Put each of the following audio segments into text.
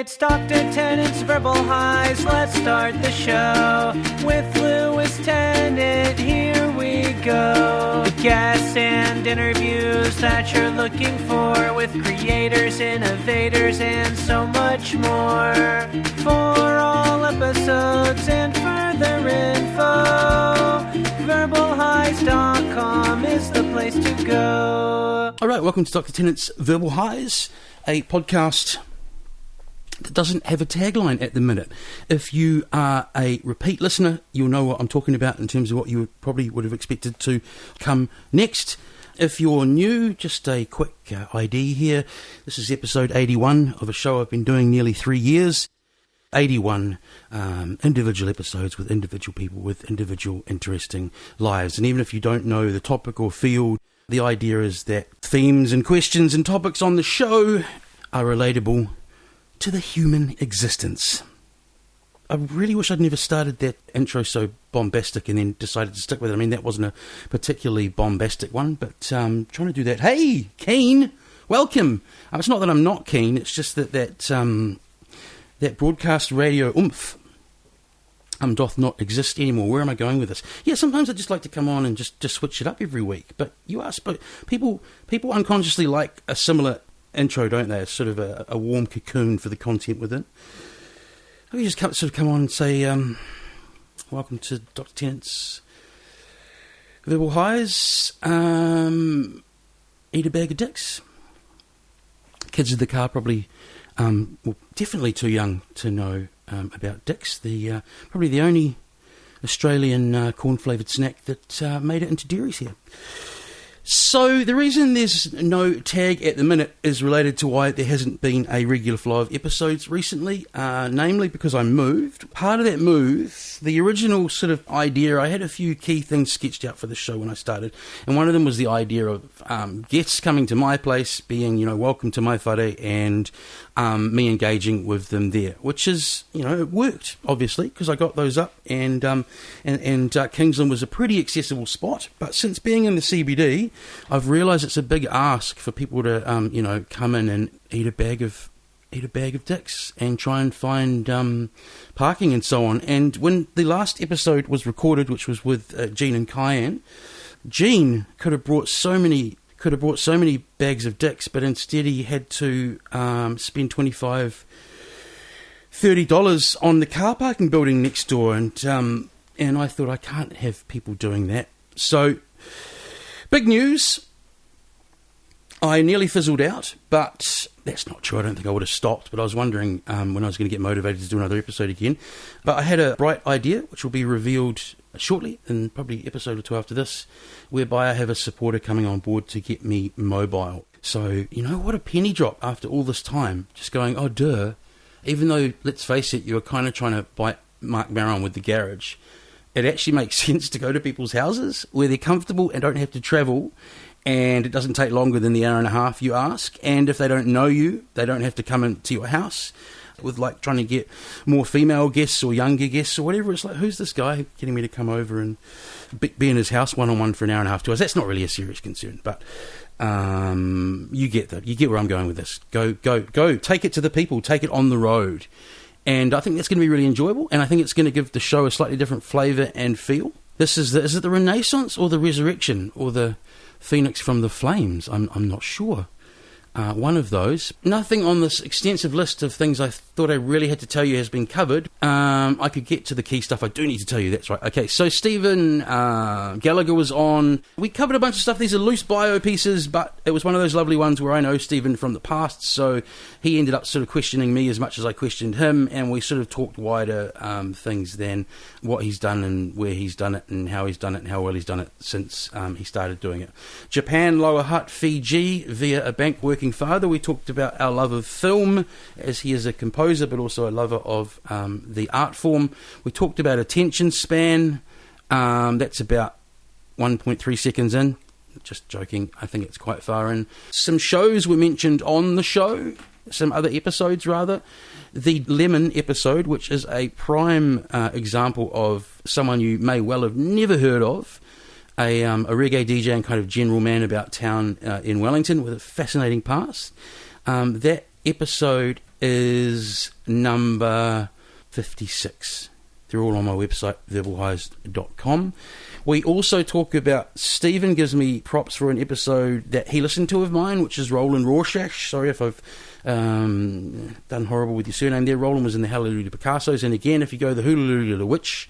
It's Dr. Tennant's Verbal Highs. Let's start the show with Lewis Tennant. Here we go. Guests and interviews that you're looking for with creators, innovators, and so much more. For all episodes and further info, verbalhighs.com is the place to go. All right, welcome to Dr. Tennant's Verbal Highs, a podcast that doesn't have a tagline at the minute. If you are a repeat listener, you'll know what I'm talking about in terms of what you probably would have expected to come next. If you're new, just a quick ID here. This is episode 81 of a show I've been doing nearly 3 years. 81 individual episodes with individual people with individual interesting lives. And even if you don't know the topic or field, the idea is that themes and questions and topics on the show are relatable to the human existence. I really wish I'd never started that intro so bombastic and then decided to stick with it. I mean, that wasn't a particularly bombastic one, but trying to do that. Hey, keen, welcome. It's not that I'm not keen, it's just that broadcast radio oomph doth not exist anymore. Where am I going with this? Yeah, sometimes I just like to come on and just switch it up every week. But people unconsciously like a similar intro, don't they? It's sort of a warm cocoon for the content within. Let me just come on and say, welcome to Dr. Tennant's Verbal Highs. Eat a bag of dicks. Kids in the car probably, definitely too young to know about dicks. Probably the only Australian corn-flavoured snack that made it into dairies here. So the reason there's no tag at the minute is related to why there hasn't been a regular flow of episodes recently, namely because I moved. Part of that move, the original sort of idea, I had a few key things sketched out for the show when I started, and one of them was the idea of guests coming to my place, being, welcome to my whare, and me engaging with them there, which is, it worked, obviously, because I got those up, and Kingsland was a pretty accessible spot, but since being in the CBD, I've realised it's a big ask for people to, come in and eat a bag of dicks and try and find parking and so on. And when the last episode was recorded, which was with Gene and Cayenne, Gene could have brought so many bags of dicks, but instead he had to spend $25-$30 on the car parking building next door, and I thought, I can't have people doing that. So, big news. I nearly fizzled out, but that's not true. I don't think I would have stopped, but I was wondering when I was going to get motivated to do another episode again. But I had a bright idea, which will be revealed shortly, in probably an episode or two after this, whereby I have a supporter coming on board to get me mobile. So, what a penny drop after all this time. Just going, oh, duh. Even though, let's face it, you were kind of trying to bite Mark Maron with the garage, it actually makes sense to go to people's houses where they're comfortable and don't have to travel, and it doesn't take longer than the hour and a half you ask, and if they don't know you, they don't have to come into your house. With trying to get more female guests or younger guests or whatever, it's like, who's this guy getting me to come over and be in his house one-on-one for an hour and a half, 2 hours? That's not really a serious concern, but you get where I'm going with this. Go, take it to the people, take it on the road. And I think that's going to be really enjoyable, and I think it's going to give the show a slightly different flavour and feel. Is it the Renaissance or the Resurrection or the Phoenix from the Flames? I'm not sure. One of those. Nothing on this extensive list of things I thought I really had to tell you has been covered. I could get to the key stuff I do need to tell you, that's right. Okay, so Stephen Gallagher was on. We covered a bunch of stuff. These are loose bio pieces, but it was one of those lovely ones where I know Stephen from the past, so he ended up sort of questioning me as much as I questioned him, and we sort of talked wider things than what he's done and where he's done it and how he's done it and how well he's done it since he started doing it. Japan, Lower Hutt, Fiji, via a bank working father. We talked about our love of film, as he is a composer but also a lover of the art form. We talked about attention span. That's about 1.3 seconds in. Just joking, I think it's quite far in. Some shows were mentioned on the show, some other episodes rather. The Lemon episode, which is a prime example of someone you may well have never heard of, a reggae DJ and kind of general man about town in Wellington with a fascinating past. That episode is number 56. They're all on my website, verbalhighs.com. We also talk about, Stephen gives me props for an episode that he listened to of mine, which is Roland Rorschach. Sorry if I've done horrible with your surname there. Roland was in the Hallelujah Picassos. And again, if you go the Hallelujah the Witch,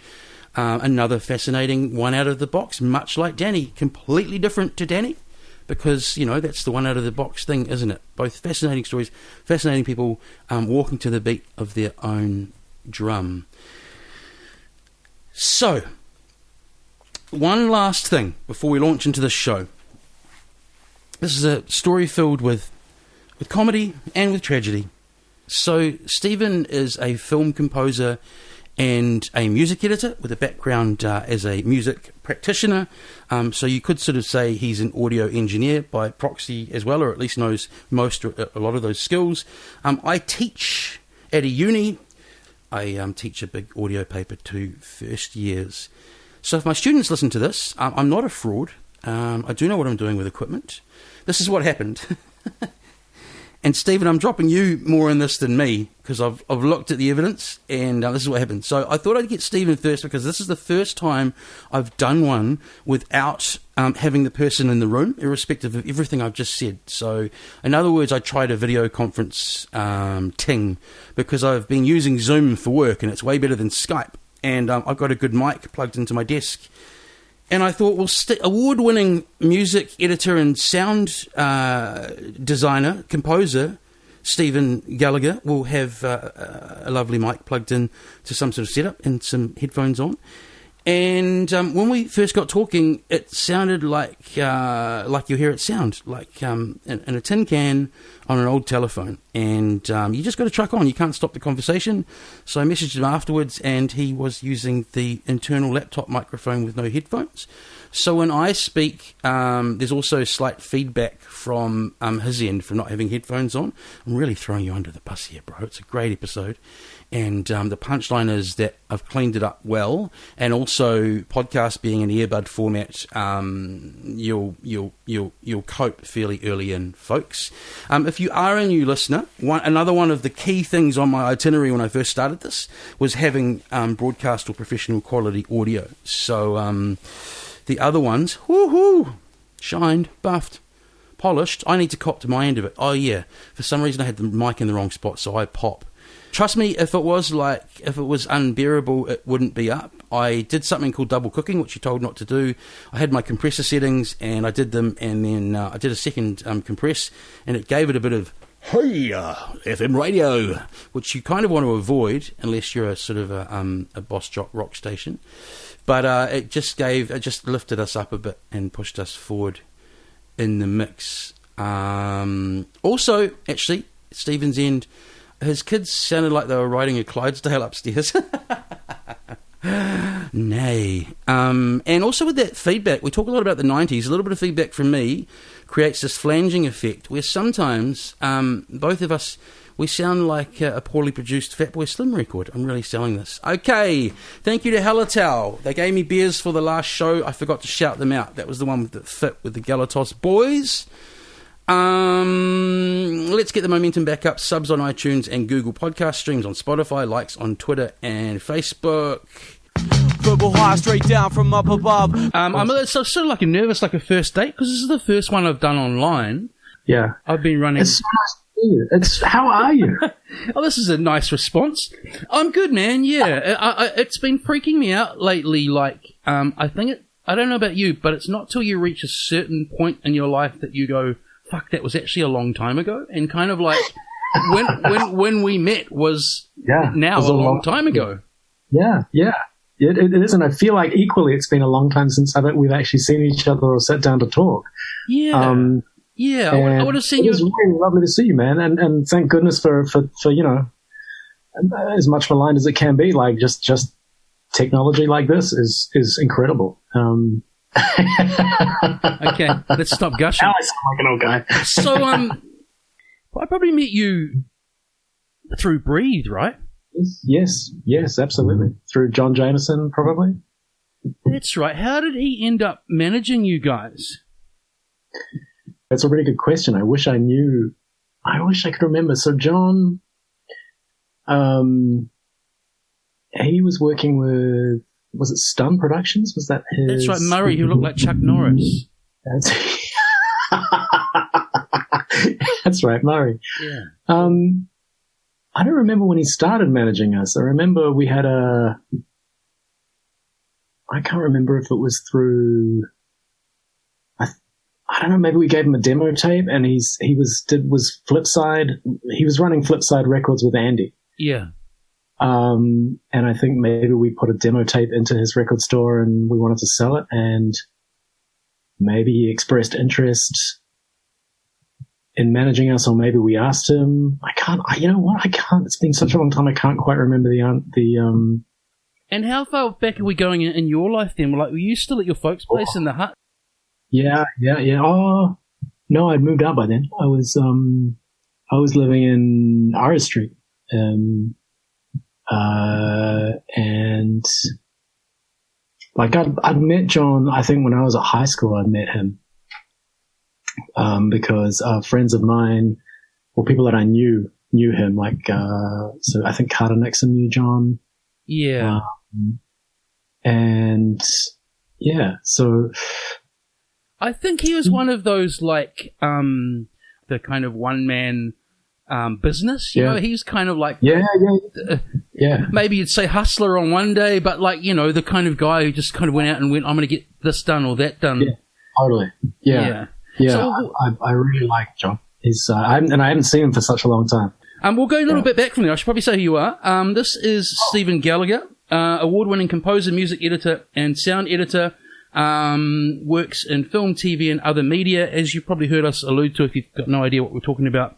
another fascinating one out of the box, much like Danny. Completely different to Danny, because, you know, that's the one out of the box thing, isn't it? Both fascinating stories, fascinating people walking to the beat of their own drum. So, one last thing before we launch into this show. This is a story filled with comedy and with tragedy. So, Stephen is a film composer and a music editor with a background as a music practitioner. So you could sort of say he's an audio engineer by proxy as well, or at least knows a lot of those skills. I teach at a uni. I teach a big audio paper to first years. So if my students listen to this, I'm not a fraud. I do know what I'm doing with equipment. This is what happened. And Stephen, I'm dropping you more in this than me, because I've looked at the evidence, and this is what happened. So I thought I'd get Stephen first, because this is the first time I've done one without having the person in the room, irrespective of everything I've just said. So, in other words, I tried a video conference ting, because I've been using Zoom for work, and it's way better than Skype. And I've got a good mic plugged into my desk. And I thought, well, award-winning music editor and sound designer, composer, Stephen Gallagher, will have a lovely mic plugged in to some sort of setup and some headphones on. And when we first got talking, it sounded like you hear it sound, like in a tin can on an old telephone. And you just got to truck on. You can't stop the conversation. So I messaged him afterwards, and he was using the internal laptop microphone with no headphones. So when I speak, there's also slight feedback from his end for not having headphones on. I'm really throwing you under the bus here, bro. It's a great episode. And the punchline is that I've cleaned it up well, and also podcast being an earbud format, you'll cope fairly early in, folks. If you are a new listener, another one of the key things on my itinerary when I first started this was having broadcast or professional quality audio. So the other ones, shined, buffed, polished. I need to cop to my end of it. Oh yeah, for some reason I had the mic in the wrong spot, so I pop. Trust me, if it was unbearable, it wouldn't be up. I did something called double cooking, which you're told not to do. I had my compressor settings, and I did them, and then I did a second compress, and it gave it a bit of, hey, FM radio, which you kind of want to avoid unless you're a sort of a boss jock rock station. But it just lifted us up a bit and pushed us forward in the mix. Also, actually, Stephen's end, his kids sounded like they were riding a Clydesdale upstairs. Nay. And also with that feedback, we talk a lot about the 90s. A little bit of feedback from me creates this flanging effect where sometimes both of us, we sound like a poorly produced Fatboy Slim record. I'm really selling this. Okay. Thank you to Hallertau. They gave me beers for the last show. I forgot to shout them out. That was the one that fit with the Galatos boys. Let's get the momentum back up. Subs on iTunes and Google Podcast, streams on Spotify, likes on Twitter and Facebook. Verbal high straight down from up above. I'm sort of like nervous, like a first date, because this is the first one I've done online. Yeah, I've been running. It's so nice to see you. How are you? Oh, this is a nice response. I'm good, man. Yeah, it's been freaking me out lately. Like, I don't know about you, but it's not till you reach a certain point in your life that you go, fuck, that was actually a long time ago. And kind of like when we met was now a long time ago. Yeah. It is, and I feel like equally it's been a long time since we've actually seen each other or sat down to talk. Yeah. I would have seen you. It was really lovely to see you, man, and thank goodness for you know, as much maligned as it can be. Like just technology like this is incredible. Okay, let's stop gushing. Now I sound like an old guy. So I probably met you through Breathe, right? Yes, absolutely. Through John Jameson, probably. That's right. How did he end up managing you guys? That's a really good question. I wish I knew I wish I could remember. So John, he was working with, was it Stun Productions? Was that his? That's right, Murray, who looked like Chuck Norris. That's right, Murray. Yeah. I don't remember when he started managing us. I remember we had I can't remember if it was through, I don't know, maybe we gave him a demo tape and he was Flipside. He was running Flipside Records with Andy. Yeah. And I think maybe we put a demo tape into his record store and we wanted to sell it, and maybe he expressed interest in managing us, or maybe we asked him. You know what? I can't. It's been such a long time. I can't quite remember the. And how far back are we going in your life then? Like, were you still at your folks' place in the hut? Yeah. Oh, no, I'd moved out by then. I was living in Aris Street, and like I'd met John. I think when I was at high school, I'd met him. Because friends of mine, or people that I knew him, like, so I think Carter Nixon knew John. Yeah. And yeah, so. I think he was one of those, like, the kind of one-man business, you know, he's kind of like, yeah. Maybe you'd say hustler on one day, but like, you know, the kind of guy who just kind of went out and went, I'm going to get this done or that done. Yeah, totally. Yeah. So, I really like John. I haven't seen him for such a long time. We'll go a little bit back from there. I should probably say who you are. This is Stephen Gallagher, award-winning composer, music editor, and sound editor. Works in film, TV, and other media, as you probably heard us allude to if you've got no idea what we're talking about.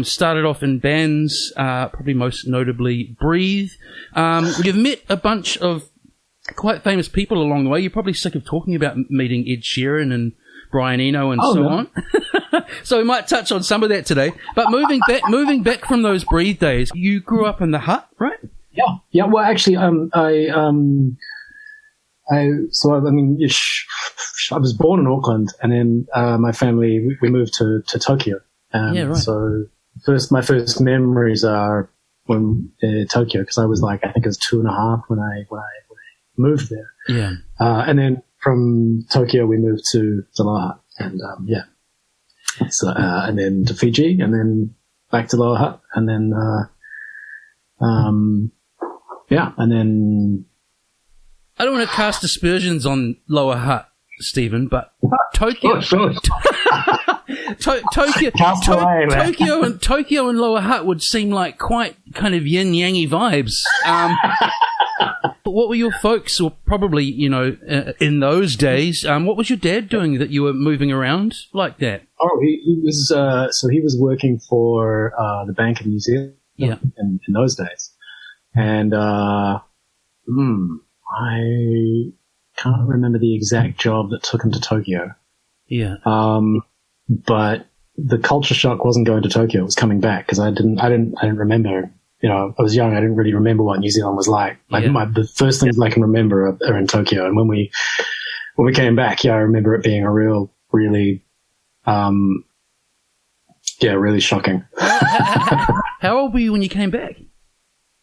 Started off in bands, probably most notably Breathe. You've met a bunch of quite famous people along the way. You're probably sick of talking about meeting Ed Sheeran and Brian Eno and on. So we might touch on some of that today. But moving back from those Breathe days, you grew up in the hut, right? Yeah. Well, actually, I was born in Auckland, and then my family we moved to Tokyo. Right. So my first memories are when Tokyo, because I was I think it was 2.5 when I moved there. Yeah. And then from Tokyo we moved to Lower Hutt, and so and then to Fiji, and then back to Lower Hutt, and then and then. I don't want to cast aspersions on Lower Hutt, Stephen, but Tokyo, Tokyo and Lower Hutt would seem like quite kind of yin-yangy vibes. But what were your folks, or probably, you know, in those days, what was your dad doing that you were moving around like that? Oh, he was, so he was working for the Bank of New Zealand in those days. And, I can't remember the exact job that took him to Tokyo. Yeah. But the culture shock wasn't going to Tokyo; it was coming back, because I didn't remember. You know, I was young; I didn't really remember what New Zealand was like. The first things I can remember are in Tokyo. And when we came back, I remember it being a really, really shocking. How old were you when you came back?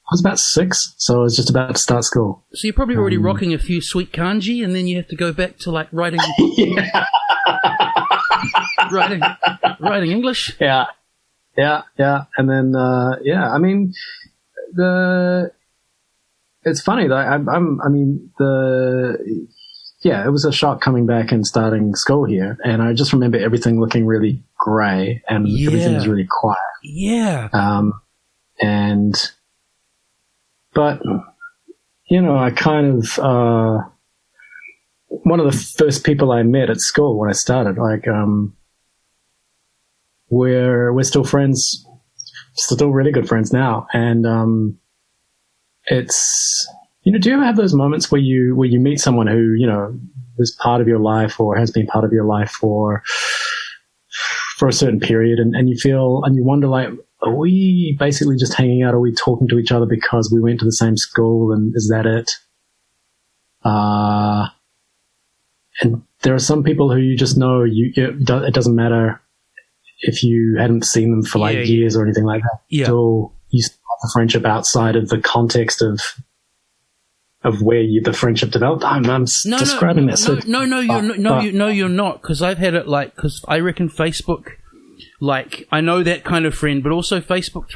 I was about 6, so I was just about to start school. So you're probably already rocking a few sweet kanji, and then you have to go back to like writing, writing English. Yeah, and then I mean, it's funny though. It was a shock coming back and starting school here, and I just remember everything looking really grey and everything was really quiet. Yeah. But, you know, I kind of, one of the first people I met at school when I started, we're still friends, still really good friends now. And, it's, you know, do you ever have those moments where you meet someone who, you know, was part of your life or has been part of your life for a certain period, and you feel, and you wonder, like, are we basically just hanging out? Are we talking to each other because we went to the same school, and is that it? And there are some people who you just know it doesn't matter if you hadn't seen them for like years or anything like that, you still have the friendship outside of the context of where the friendship developed. I'm describing that. You're not, because I've had it because I reckon Facebook, I know that kind of friend, but also Facebook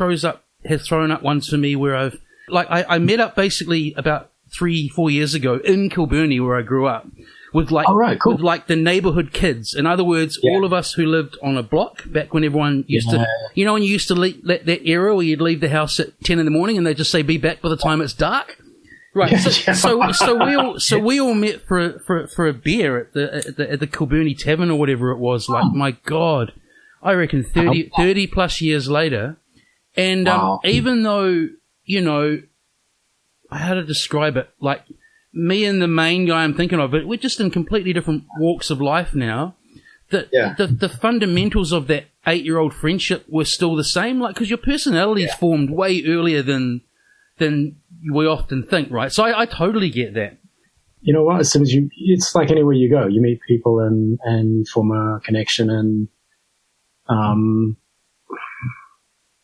has thrown up ones for me where I met up basically about 3-4 years ago in Kilburnie where I grew up with with the neighborhood kids. In other words, all of us who lived on a block back when everyone used to, when you used to leave that era where you'd leave the house at 10 in the morning and they'd just say be back by the time it's dark. Right, so we all met for a beer at the Kilburnie Tavern or whatever it was. My God, I reckon 30 plus years later, and even though how to describe it, me and the main guy I'm thinking of, but we're just in completely different walks of life now. The fundamentals of that 8-year-old friendship were still the same, because your personalities formed way earlier than we often think, right? So I totally get that. You know what? As soon as it's like anywhere you go, you meet people and form a connection, and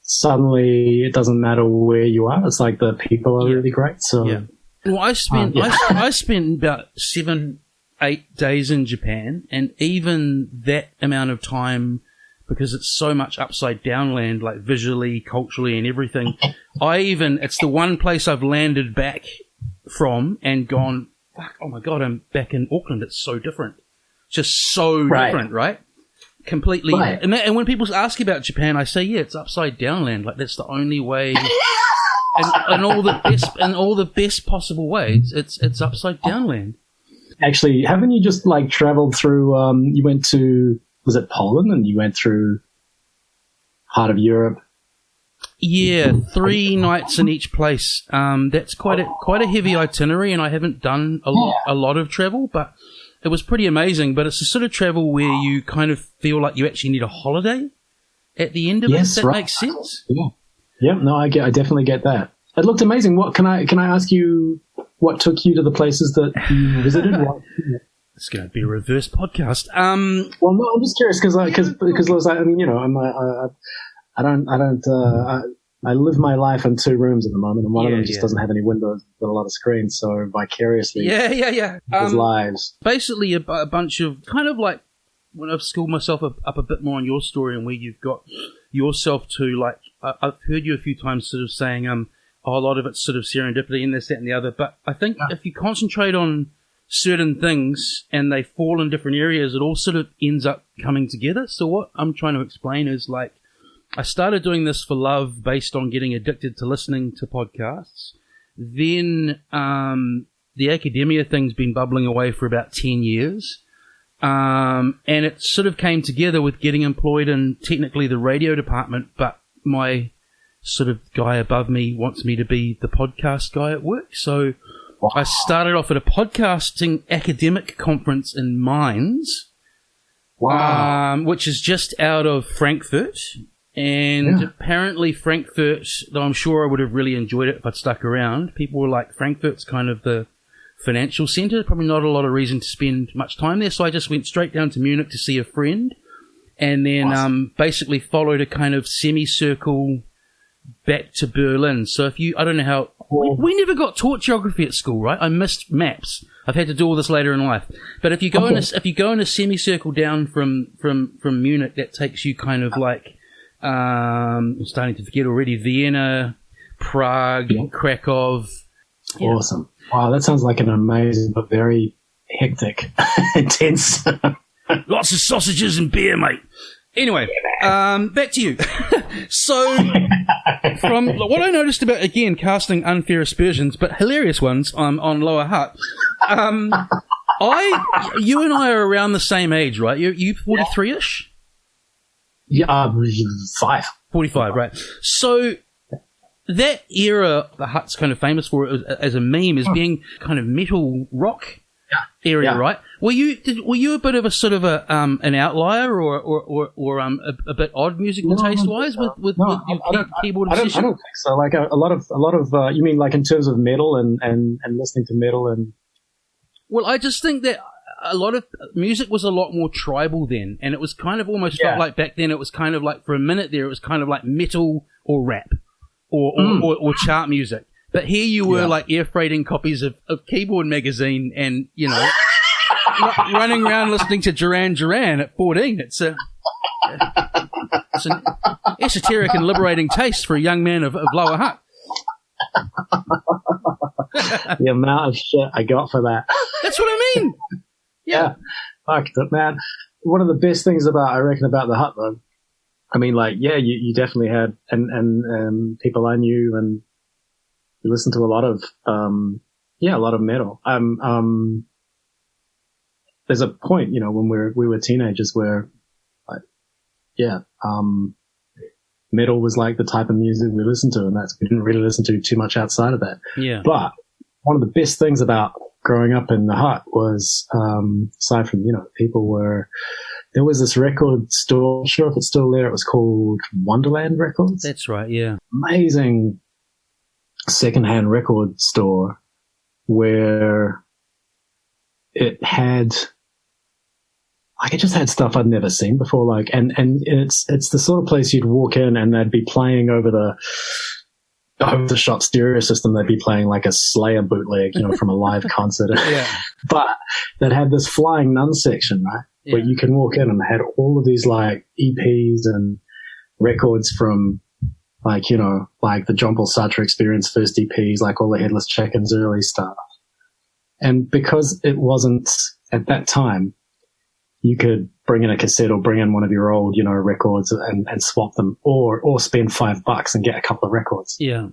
suddenly it doesn't matter where you are. It's like the people are really great. So, well, I spent about 7-8 days in Japan, and even that amount of time, because it's so much upside down land, visually, culturally, and everything. It's the one place I've landed back from and gone, fuck, oh my God, I'm back in Auckland. It's so different. Just so different, right? Completely. Right. And when people ask about Japan, I say, it's upside down land. That's the only way. and all the best possible ways, it's upside down land. Actually, haven't you just traveled through, you went to, was it Poland, and you went through part of Europe? Yeah, 3 nights in each place. That's quite a heavy itinerary, and I haven't done a lot of travel, but it was pretty amazing. But it's the sort of travel where you kind of feel like you actually need a holiday at the end of it. If that makes sense. Yeah. No, I definitely get that. It looked amazing. What can I ask you? What took you to the places that you visited? It's going to be a reverse podcast. Well, no, I'm just curious because I live my life in 2 rooms at the moment, and one of them just doesn't have any windows but a lot of screens, so vicariously, people's lives. Basically, a bunch of kind of when I've schooled myself up a bit more on your story and where you've got yourself to I've heard you a few times sort of saying a lot of it's sort of serendipity and this, that, and the other. But I think if you concentrate on certain things and they fall in different areas, it all sort of ends up coming together. So what I'm trying to explain is I started doing this for love based on getting addicted to listening to podcasts. Then the academia thing's been bubbling away for about 10 years. And it sort of came together with getting employed in technically the radio department, but my sort of guy above me wants me to be the podcast guy at work. So I started off at a podcasting academic conference in Mainz, which is just out of Frankfurt. And apparently Frankfurt, though I'm sure I would have really enjoyed it if I'd stuck around, people were like, Frankfurt's kind of the financial centre, probably not a lot of reason to spend much time there. So I just went straight down to Munich to see a friend, and then basically followed a kind of semicircle back to Berlin. So I don't know how, we never got taught geography at school, right? I missed maps. I've had to do all this later in life. But if you go in a semicircle down from Munich, that takes you kind of I'm starting to forget already, Vienna, Prague, Krakow. Awesome. Wow, that sounds like an amazing but very hectic, intense. Lots of sausages and beer, mate. Anyway, back to you. So, from what I noticed about, again, casting unfair aspersions, but hilarious ones on Lower Hutt, you and I are around the same age, right? You 43-ish? Yeah, 45, right. So, that era the Hutt's kind of famous for as a meme is being kind of metal rock area, right? Were you a bit of a sort of an outlier or a bit odd musical taste wise with your keyboard obsession? I don't think so. A lot of you mean in terms of metal and listening to metal and. Well, I just think that a lot of music was a lot more tribal then, and it was kind of almost felt like back then it was kind of like, for a minute there, it was kind of like metal or rap or chart music. But here you were like air freighting copies of Keyboard magazine and, you know, running around listening to Duran Duran at 14. It's an esoteric and liberating taste for a young man of Lower Hutt. The amount of shit I got for that. That's what I mean. Yeah. Fuck it, man. One of the best things I reckon about the Hut, though, I mean, like, yeah, you definitely had, and people I knew, and you listened to a lot of, a lot of metal. There's a point, you know, when we were teenagers where, like, metal was like the type of music we listened to, and we didn't really listen to too much outside of that. Yeah. But one of the best things about growing up in the Hut was, aside from, you know, there was this record store, I'm not sure if it's still there, it was called Wonderland Records. That's right, yeah. Amazing secondhand record store where it just had stuff I'd never seen before, like, and it's the sort of place you'd walk in and they'd be playing over the shop stereo system. They'd be playing like a Slayer bootleg, you know, from a live concert. Yeah. But they'd have this Flying Nun section, right? Yeah. Where you can walk in and they had all of these like EPs and records from, like, you know, like the John Paul Sartre Experience first EPs, like all the Headless Chickens early stuff. And because it wasn't at that time, you could bring in a cassette or bring in one of your old, you know, records and swap them, or spend $5 and get a couple of records. Yeah.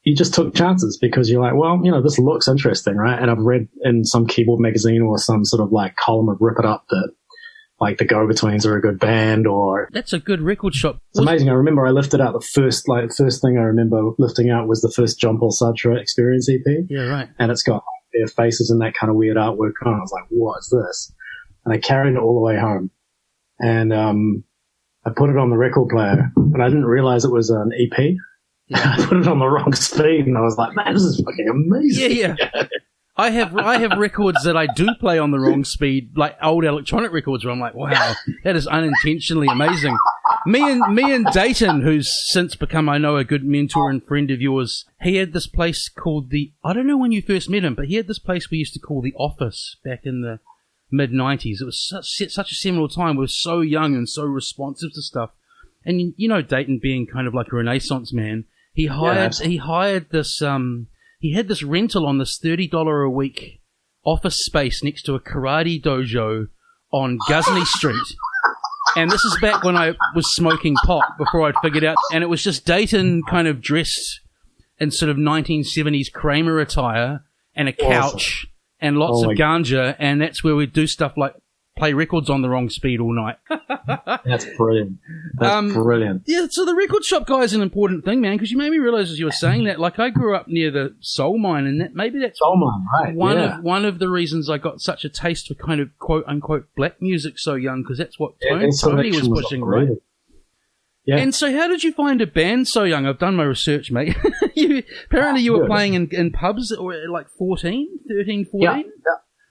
You just took chances because you're like, well, you know, this looks interesting, right? And I've read in some Keyboard magazine or some sort of like column of Rip It Up that like the Go-Betweens are a good band, or that's a good record shop. It's amazing. I remember I lifted out the first thing I remember lifting out was the first John Paul Sartre Experience EP. Yeah, right. And it's got their faces and that kind of weird artwork on. I was like, what is this? And I carried it all the way home. And I put it on the record player, but I didn't realize it was an EP. Yeah. I put it on the wrong speed, and I was like, man, this is fucking amazing. Yeah. I have records that I do play on the wrong speed, like old electronic records, where I'm like, wow, that is unintentionally amazing. Me and Dayton, who's since become, I know, a good mentor and friend of yours, he had this place called I don't know when you first met him, but he had this place we used to call The Office back in the mid-90s. It was such a seminal time. We were so young and so responsive to stuff. And, you know, Dayton being kind of like a Renaissance man, he hired this, he had this rental on this $30 a week office space next to a karate dojo on Ghuznee Street. And this is back when I was smoking pot, before I'd figured out, and it was just Dayton kind of dressed in sort of 1970s Kramer attire and a couch and lots of ganja, and that's where we'd do stuff like play records on the wrong speed all night. That's brilliant. That's brilliant. Yeah, so the record shop guy is an important thing, man, because you made me realize as you were saying that, like, I grew up near the soul mine, and maybe that's soul mine, right? One of the reasons I got such a taste for kind of quote unquote black music so young, because that's what Tony was pushing, right? Yeah. And so, how did you find a band so young? I've done my research, mate. Apparently, you were playing in pubs or like 13, 14? Yeah,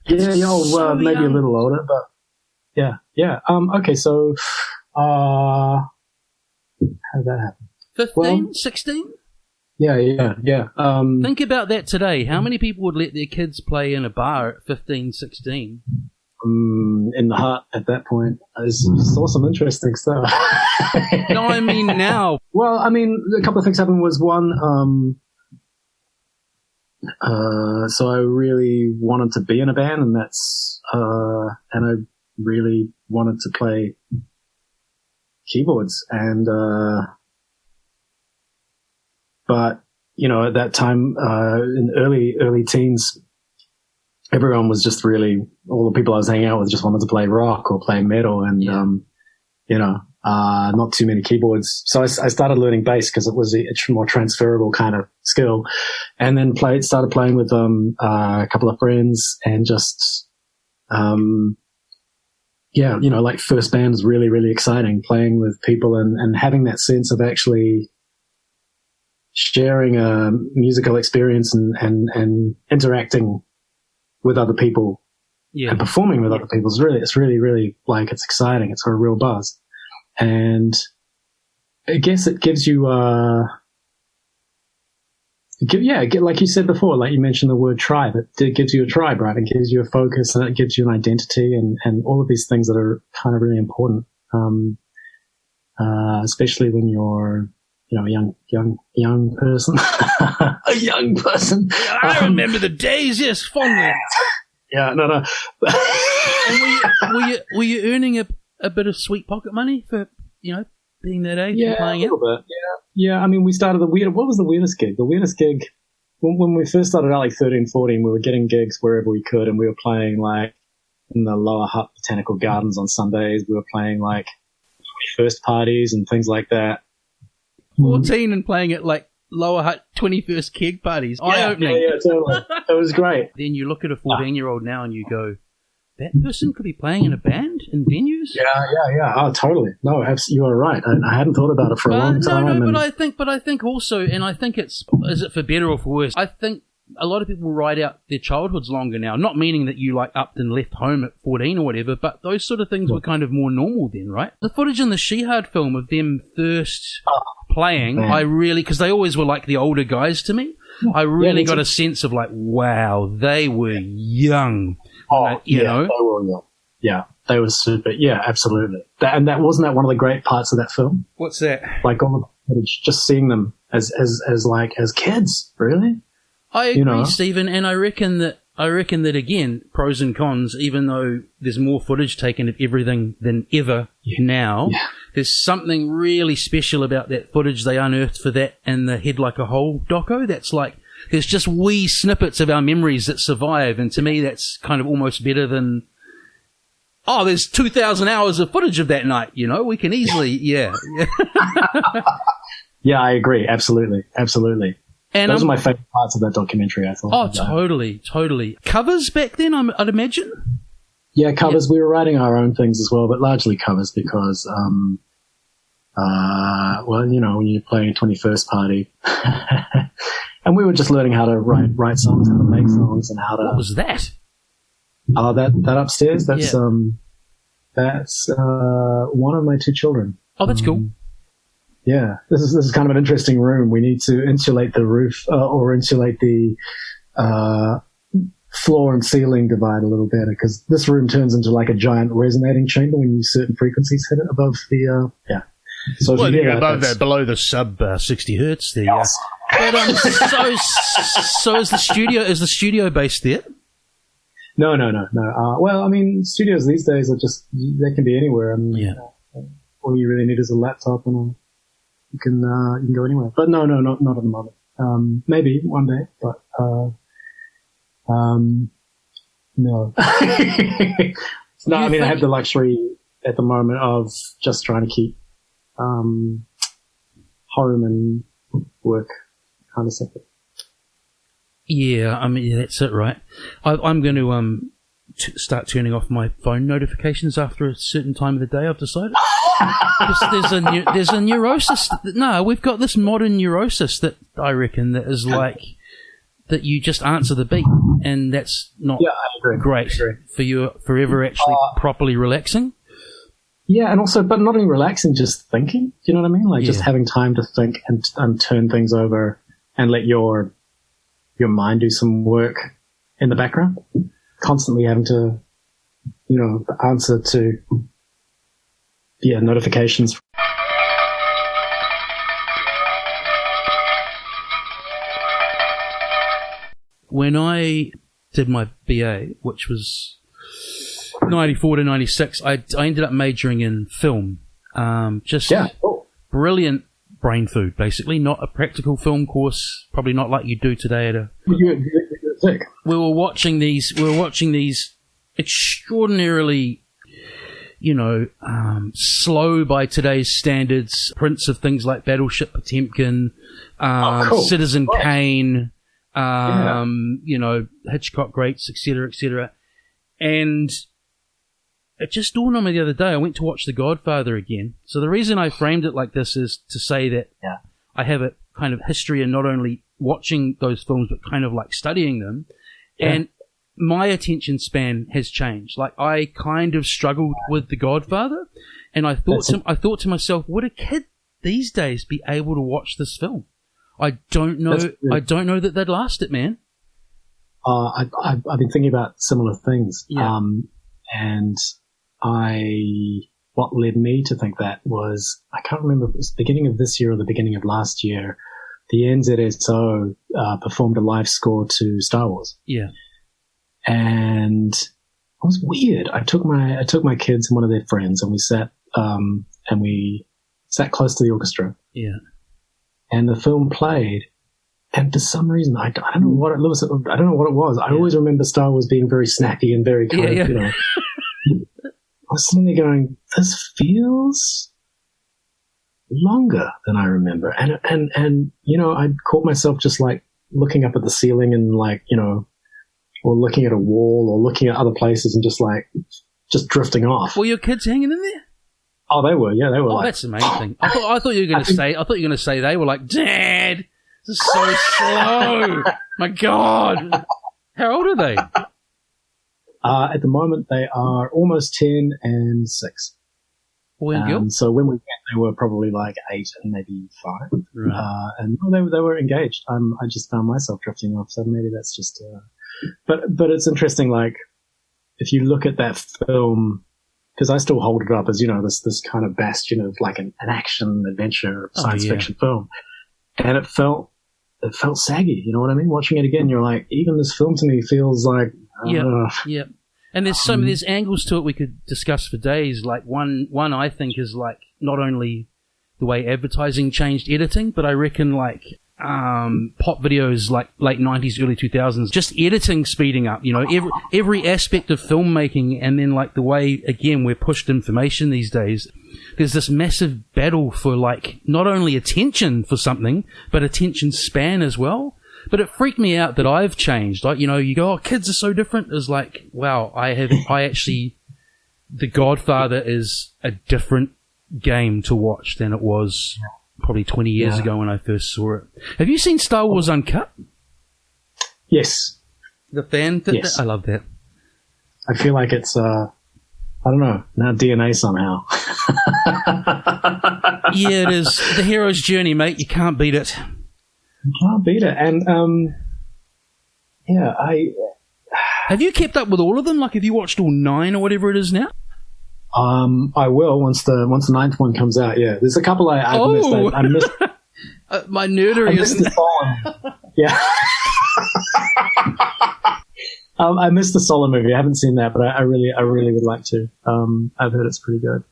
maybe a little older, but. Yeah. Okay, so, how did that happen? 15, 16? Yeah. Think about that today. How many people would let their kids play in a bar at 15, 16? In the Hut at that point. I saw some interesting stuff. No, I mean now. Well, I mean, a couple of things happened. Was one, so I really wanted to be in a band, and and I really wanted to play keyboards, and but you know, at that time, in early teens, everyone was just really, all the people I was hanging out with just wanted to play rock or play metal, and you know, not too many keyboards. So I started learning bass because it was a more transferable kind of skill, and then started playing with a couple of friends, and just you know, like first band was really, really exciting, playing with people and having that sense of actually sharing a musical experience and interacting with other people Yeah. And performing with other people is really like, it's exciting. It's a real buzz. And I guess it gives you, like you said before, like you mentioned the word tribe, it gives you a tribe, right? It gives you a focus and it gives you an identity and all of these things that are kind of really important. Especially when you're, a young person, a young person. I remember the days, yes, fondly. Yeah, no. And were you earning a bit of sweet pocket money for, being that age and playing a little bit. Yeah. I mean, we started what was the weirdest gig? The weirdest gig, when we first started out, like 13, 14, we were getting gigs wherever we could, and we were playing, like, in the Lower Hutt Botanical Gardens on Sundays. We were playing, like, first parties and things like that. 14 and playing at, like, Lower Hutt 21st keg parties. Eye-opening. Yeah, totally. It was great. Then you look at a 14-year-old now and you go, that person could be playing in a band in venues? Yeah. Oh, totally. No, you are right. I hadn't thought about it for a long time. No, but I think also, and I think is it for better or for worse? I think a lot of people ride out their childhoods longer now, not meaning that you, like, upped and left home at 14 or whatever, but those sort of things were kind of more normal then, right? The footage in the Shehard film of them first playing, man. I really, because they always were like the older guys to me, I really got a sense of, like, wow, they were young. You know? They were young. Yeah, they were super. Yeah, absolutely. That wasn't that one of the great parts of that film? What's that? Like, all the footage, just seeing them as kids, really. I agree, Stephen, and I reckon that again, pros and cons, even though there's more footage taken of everything than ever now, there's something really special about that footage they unearthed for that and the Head Like a Hole doco. That's like, there's just wee snippets of our memories that survive, and to me that's kind of almost better than, there's 2,000 hours of footage of that night, we can easily, Yeah, I agree, absolutely. And those are my favourite parts of that documentary, I thought. Oh, totally. Covers back then, I'd imagine? Yeah, covers. Yeah. We were writing our own things as well, but largely covers because, when you're playing a 21st party, and we were just learning how to write songs, how to make songs, and how to... What was that? Oh, that upstairs? That's one of my two children. Oh, that's cool. Yeah, this is kind of an interesting room. We need to insulate the roof or insulate the floor and ceiling divide a little better, because this room turns into like a giant resonating chamber when certain frequencies hit it above the So well, you above that, below the sub 60 hertz there. Yes. But so is the studio based there? No. Well, I mean, studios these days are just, they can be anywhere. I mean, all you really need is a laptop and you can go anywhere. But no, not at the moment. Maybe one day, but no. No, I mean, I have the luxury at the moment of just trying to keep home and work kind of separate. Yeah, I mean, that's it, right? I'm going to start turning off my phone notifications after a certain time of the day, I've decided. There's a neurosis. No, we've got this modern neurosis that I reckon that is like that you just answer the beat, and that's not great for you forever actually properly relaxing. Yeah, and also, but not only relaxing, just thinking. Do you know what I mean? Like just having time to think and turn things over and let your mind do some work in the background. Constantly having to, answer to notifications. When I did my BA, which was 94 to 96, I ended up majoring in film. Brilliant brain food, basically. Not a practical film course, probably not like you do today at a... We were watching these extraordinarily, slow by today's standards prints of things like Battleship Potemkin, Citizen Kane, Hitchcock greats, etc. And it just dawned on me the other day. I went to watch The Godfather again. So the reason I framed it like this is to say that I have a kind of history in not only watching those films, but kind of like studying them. Yeah. And my attention span has changed. Like, I kind of struggled with The Godfather, and I thought to myself, would a kid these days be able to watch this film? I don't know. I don't know that they'd last it, man. I've been thinking about similar things. Yeah. And what led me to think that was, I can't remember if it was the beginning of this year or the beginning of last year, the NZSO performed a live score to Star Wars. Yeah. And it was weird. I took my kids and one of their friends, and we sat close to the orchestra. Yeah. And the film played, and for some reason, I don't know what it was. I don't know what it was. I always remember Star Wars being very snappy and very kind of, you know. I was sitting there going, this feels longer than I remember. And you know, I caught myself just like looking up at the ceiling and like, you know, or looking at a wall or looking at other places and just drifting off. Were your kids hanging in there? Oh, they were. Yeah, they were. Oh, like, that's amazing. I thought you were going to say they were like, Dad, this is so slow. My God. How old are they? At the moment, they are almost 10 and 6. Boy and girl? So when we went, they were probably like 8 and maybe 5. Right. And they were engaged. I just found myself drifting off. So maybe that's just. But it's interesting. Like, if you look at that film, because I still hold it up as, you know, this kind of bastion of like an action adventure science fiction film, and it felt saggy. You know what I mean? Watching it again, you're like, even this film to me feels like. Yeah. And there's angles to it we could discuss for days. Like one I think is like not only the way advertising changed editing, but I reckon like pop videos like late 90s, early 2000s, just editing speeding up, you know, every aspect of filmmaking, and then like the way, again, we're pushed information these days. There's this massive battle for like not only attention for something, but attention span as well. But it freaked me out that I've changed. Like, you know, you go, oh, kids are so different. It's like, wow, The Godfather is a different game to watch than it was probably 20 years ago when I first saw it. Have you seen Star Wars Uncut? Yes. The fan? Yes. I love that. I feel like it's, I don't know, now DNA somehow. Yeah, it is. The hero's journey, mate. You can't beat it. You can't beat it. And, Have you kept up with all of them? Like, have you watched all 9 or whatever it is now? I will once the 9th one comes out. Yeah, there's a couple I've missed. I missed my nerdery is. Yeah. I missed the Solo movie. I haven't seen that, but I really would like to. I've heard it's pretty good.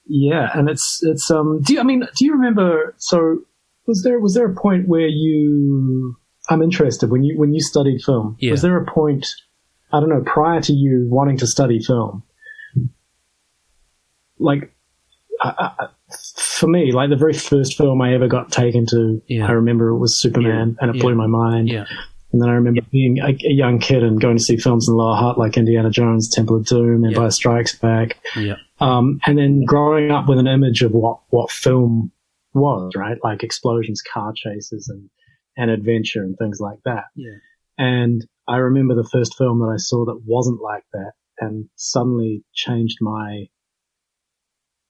Yeah, and it's. Do you remember? So was there a point where you? I'm interested when you studied film. Yeah. Was there a point? I don't know, prior to you wanting to study film, like, for me, like the very first film I ever got taken to, I remember it was Superman, and it blew my mind. Yeah. And then I remember being a young kid and going to see films in Lower Hutt like Indiana Jones, Temple of Doom, Empire Strikes Back. Yeah. And then growing up with an image of what film was, right? Like explosions, car chases, and adventure and things like that. Yeah. And I remember the first film that I saw that wasn't like that, and suddenly changed my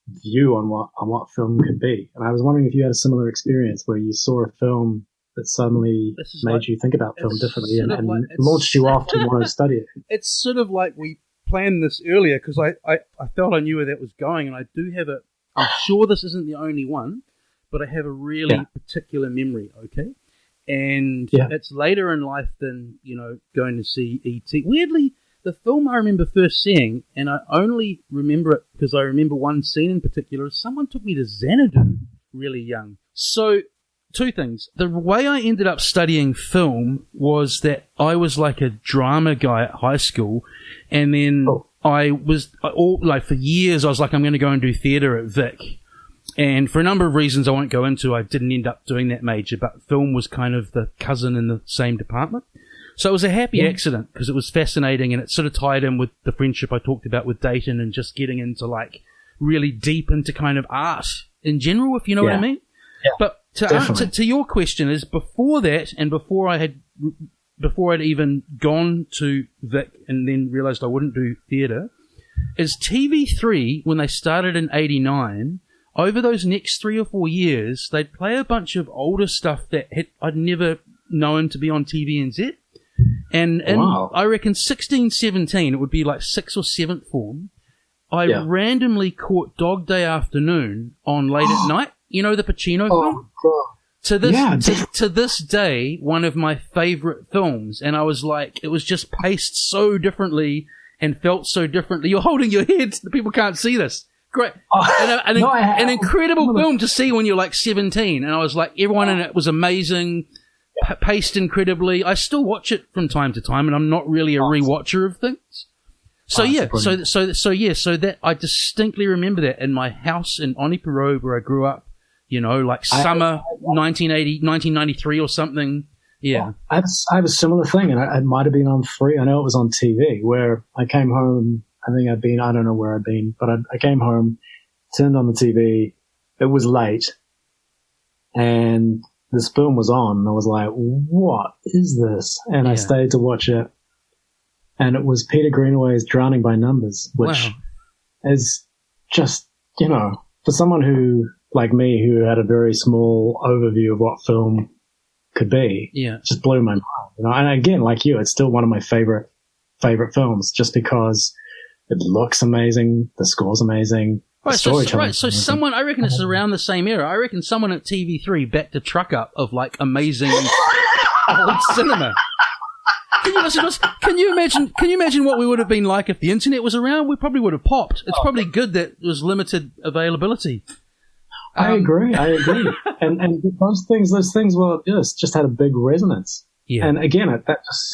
view on what film could be. And I was wondering if you had a similar experience where you saw a film that suddenly made you think about film differently and launched you off to want to study it. It's sort of like we planned this earlier because I felt I knew where that was going, and I do have I'm sure this isn't the only one, but I have a really particular memory, okay? And it's later in life than, going to see E.T. Weirdly, the film I remember first seeing, and I only remember it because I remember one scene in particular, someone took me to Xanadu really young. So, 2 things. The way I ended up studying film was that I was like a drama guy at high school, and then for years I was like, I'm going to go and do theatre at Vic. And for a number of reasons I won't go into, I didn't end up doing that major, but film was kind of the cousin in the same department. So it was a happy accident because it was fascinating, and it sort of tied in with the friendship I talked about with Dayton and just getting into like really deep into kind of art in general, if you know what I mean. Yeah, but to answer to your question is, before that and before I had before I'd even gone to Vic and then realised I wouldn't do theatre, is TV3, when they started in 89, over those next 3 or 4 years, they'd play a bunch of older stuff that I'd never known to be on TVNZ. And in, I reckon, 16, 17, it would be like 6th or 7th form, I randomly caught Dog Day Afternoon on late at night. You know the Pacino film? God. To this day, one of my favourite films. And I was like, it was just paced so differently and felt so differently. You're holding your head. The people can't see this. Great. An incredible film to see when you're like 17. And I was like, everyone in it was amazing, paced incredibly. I still watch it from time to time, and I'm not really a rewatcher of things. So so that I distinctly remember that in my house in Oniparoa where I grew up, you know, like summer 1993 or something. Yeah. I have a similar thing, and it might have been on free. I know it was on TV, where I came home. I don't know where I'd been, but I came home, turned on the TV. It was late, and this film was on, and I was like, what is this? And I stayed to watch it. And it was Peter Greenaway's Drowning by Numbers, which is just, you know, for someone who, like me, who had a very small overview of what film could be, just blew my mind. You know? And again, like you, it's still one of my favorite films, just because it looks amazing, the score's amazing, the storytelling. So someone, I reckon it's around the same era. I reckon someone at TV3 backed a truck up of like amazing old cinema. Can you imagine what we would have been like if the internet was around? We probably would have popped. It's probably good that there was limited availability. I agree. and those things were just had a big resonance. Yeah. And again, that just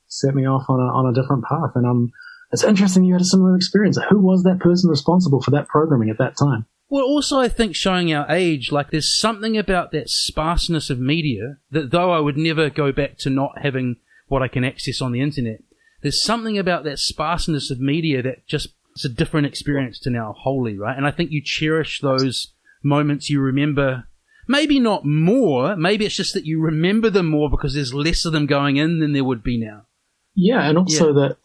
set me off on a different path. And it's interesting you had a similar experience. Who was that person responsible for that programming at that time? Well, also, I think showing our age, like there's something about that sparseness of media that, though I would never go back to not having what I can access on the internet, there's something about that sparseness of media that just, it's a different experience to now wholly, right? And I think you cherish those moments you remember, maybe not more, maybe it's just that you remember them more because there's less of them going in than there would be now. Yeah, and also that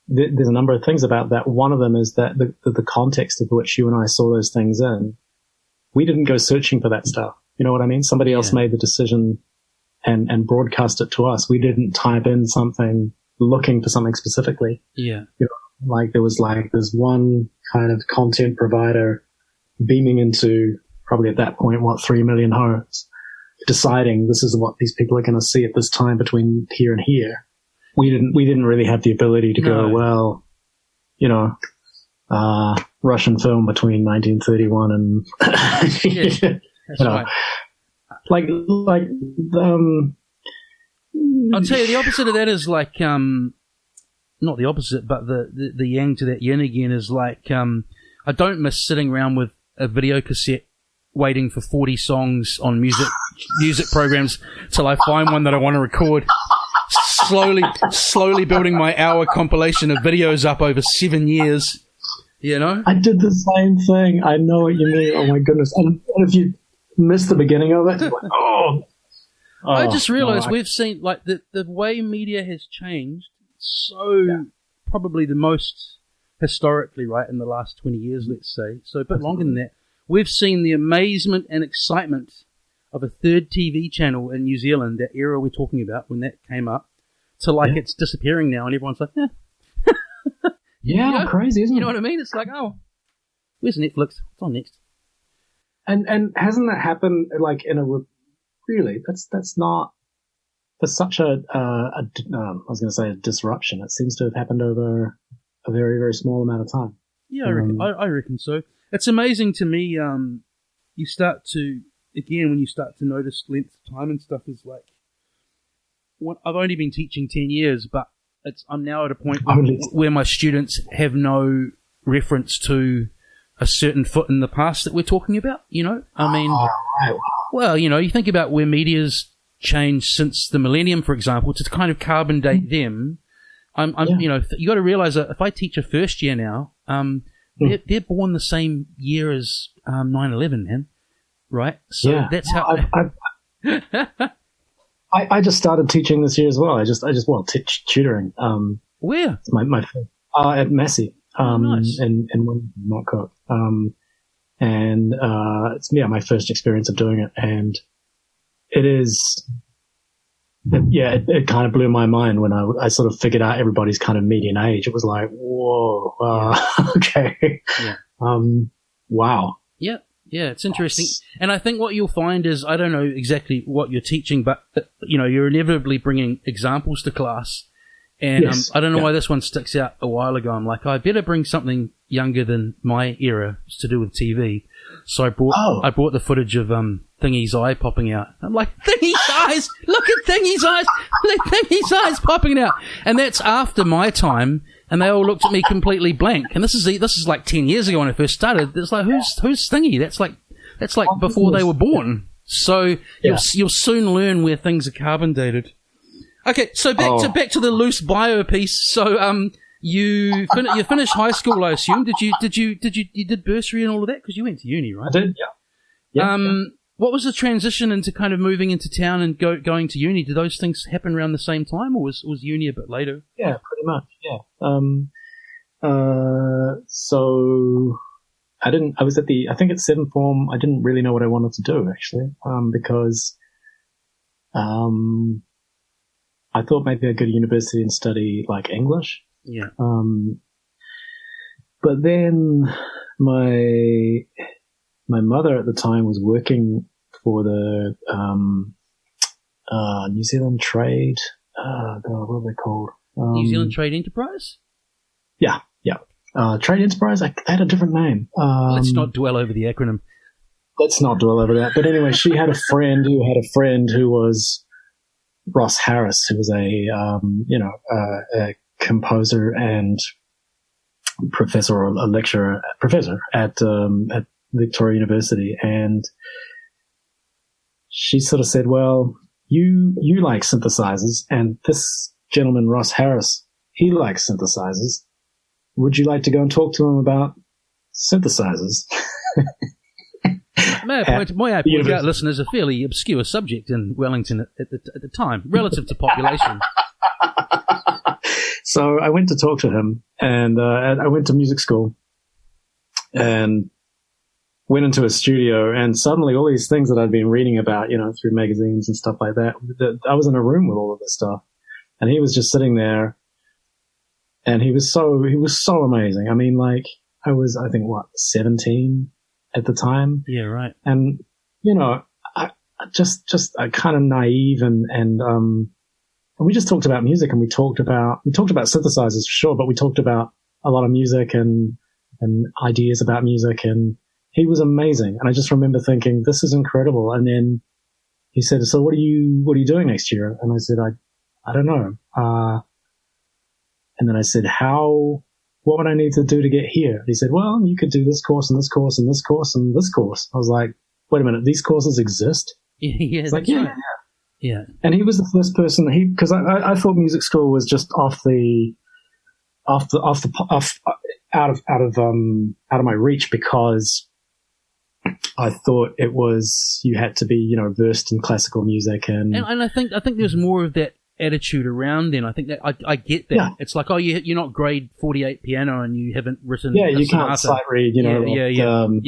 there's a number of things about that. One of them is that the context of which you and I saw those things in, we didn't go searching for that stuff. You know what I mean? Somebody else made the decision and broadcast it to us. We didn't type in something looking for something specifically. Yeah. You know, like there's one kind of content provider beaming into probably at that point, 3 million homes, deciding this is what these people are going to see at this time between here and here. We didn't really have the ability to go, well, you know, Russian film between 1931 and, that's you know, right. I'll tell you, the opposite of that is like, not the opposite, but the yang to that yin again is like, I don't miss sitting around with a video cassette waiting for 40 songs on music programs till I find one that I want to record. Slowly building my hour compilation of videos up over 7 years, you know? I did the same thing. I know what you mean. Oh my goodness. And if you miss the beginning of it, you're like, I just realized we've seen, like, the way media has changed probably the most historically, right, in the last 20 years, let's say. So a bit longer than that. We've seen the amazement and excitement of a third TV channel in New Zealand, that era we're talking about, when that came up, to like it's disappearing now, and everyone's like, you know? Crazy, isn't it? You know what I mean? It's like, oh, where's Netflix? What's on next? And hasn't that happened like in a really? That's such a I was going to say a disruption. It seems to have happened over a very, very small amount of time. Yeah, I reckon so. It's amazing to me. You start to, again, when you start to notice length of time and stuff, is like, I've only been teaching 10 years, but I'm now at a point where my students have no reference to a certain foot in the past that we're talking about, you know? I mean, well, you know, you think about where media's changed since the millennium, for example, to kind of carbon date them. You know, you got to realize that if I teach a first year now, they're born the same year as 9/11, man. Right? So that's how. I just started teaching this year as well. I just tutoring. Where? My at Massey. Nice. in Mont Cook. And it's my first experience of doing it, and it kind of blew my mind when I sort of figured out everybody's kind of median age. It was like, whoa, okay, Yeah. Wow. Yeah, it's interesting. And I think what you'll find is, I don't know exactly what you're teaching, but you're inevitably bringing examples to class. And Yes. I don't know why this one sticks out a while ago. I'm like, I better bring something younger than my era. It's to do with TV. So I brought the footage of Thingy's eye popping out. I'm like, Thingy's eyes! Look at Thingy's eyes! Look, Thingy's eyes popping out! And that's after my time, and they all looked at me completely blank. And this is like 10 years ago when I first started. It's like, who's Thingy? That's like before they were born. So you'll soon learn where things are carbon dated. Okay, so back to the loose bio piece. So you finished high school, I assume. You did bursary and all of that because you went to uni, right? I did, yeah. What was the transition into kind of moving into town and going to uni? Did those things happen around the same time, or was uni a bit later? Yeah, pretty much. Yeah. So I was I think at seventh form. I didn't really know what I wanted to do actually, because I thought maybe I'd go to university and study like English. Yeah. But then my mother at the time was working for the New Zealand Trade. God, what are they called? New Zealand Trade Enterprise? Yeah. Trade Enterprise. They had a different name. Let's not dwell over the acronym. Let's not dwell over that. But anyway, she had a friend who was Ross Harris, who was a composer and professor at Victoria University, and she sort of said, "Well, you like synthesizers, and this gentleman Ross Harris, he likes synthesizers. Would you like to go and talk to him about synthesizers?" May I point out, listeners, a fairly obscure subject in Wellington at the time, relative to population. So I went to talk to him, and I went to music school and went into a studio, and suddenly all these things that I'd been reading about, through magazines and stuff like that, I was in a room with all of this stuff, and he was just sitting there, and he was so amazing. I mean, like, I was, I think, 17 at the time. Yeah, right. And, I just kind of naive and we just talked about music, and we talked about synthesizers for sure, but we talked about a lot of music and ideas about music, and he was amazing. And I just remember thinking, this is incredible. And then he said, "So what are you doing next year?" And I said, I don't know. And then I said, what would I need to do to get here? He said, "Well, you could do this course and this course and this course and this course." I was like, wait a minute, these courses exist? Yeah, it's like, right. Yeah. And he was the first person because I thought music school was just out of my reach, because I thought it was, you had to be, versed in classical music and I think there's more of that attitude around then. I think that I get that. Yeah. It's like, you're not grade 48 piano and you haven't written. Yeah, you can't sight read, John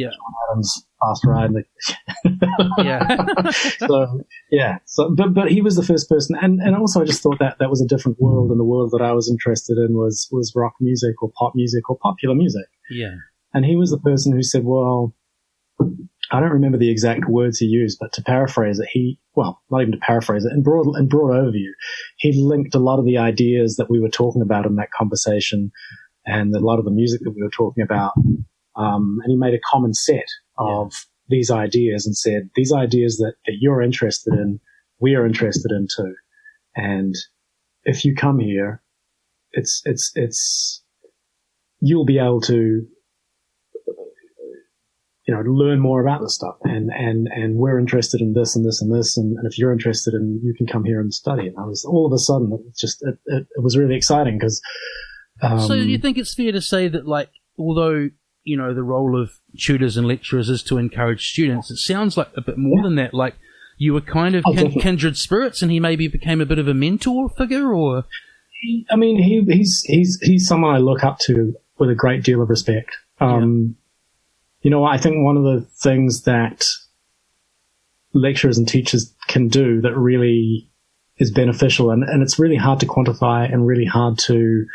Adams' Fast Ride. Yeah. But he was the first person, and also I just thought that was a different world, and the world that I was interested in was rock music or pop music or popular music. Yeah. And he was the person who said, well, I don't remember the exact words he used, but to paraphrase it, not even to paraphrase it, in broad overview, he linked a lot of the ideas that we were talking about in that conversation and a lot of the music that we were talking about. And he made a common set of these ideas and said, these ideas that you're interested in, we are interested in too. And if you come here, you'll be able to, learn more about this stuff, and we're interested in this and this and this, and if you're interested in, you can come here and study. And I was, all of a sudden, it was really exciting because. So you think it's fair to say that, like, although the role of tutors and lecturers is to encourage students, it sounds like a bit more than that. Like, you were kind of kindred spirits, and he maybe became a bit of a mentor figure, or? I mean, he's someone I look up to with a great deal of respect. I think one of the things that lecturers and teachers can do that really is beneficial, and it's really hard to quantify and really hard to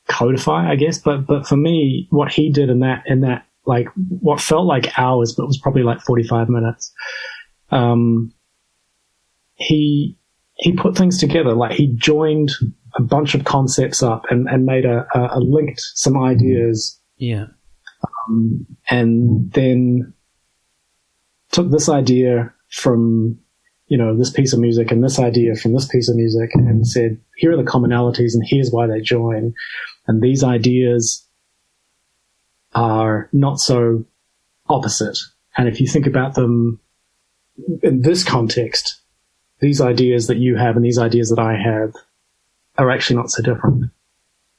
codify, I guess. But for me, what he did in that like what felt like hours, but was probably like 45 minutes. He put things together. Like he joined a bunch of concepts up and made a linked some ideas. Yeah. And then took this idea from, this piece of music and this idea from this piece of music and said, here are the commonalities and here's why they join. And these ideas are not so opposite. And if you think about them in this context, these ideas that you have and these ideas that I have are actually not so different.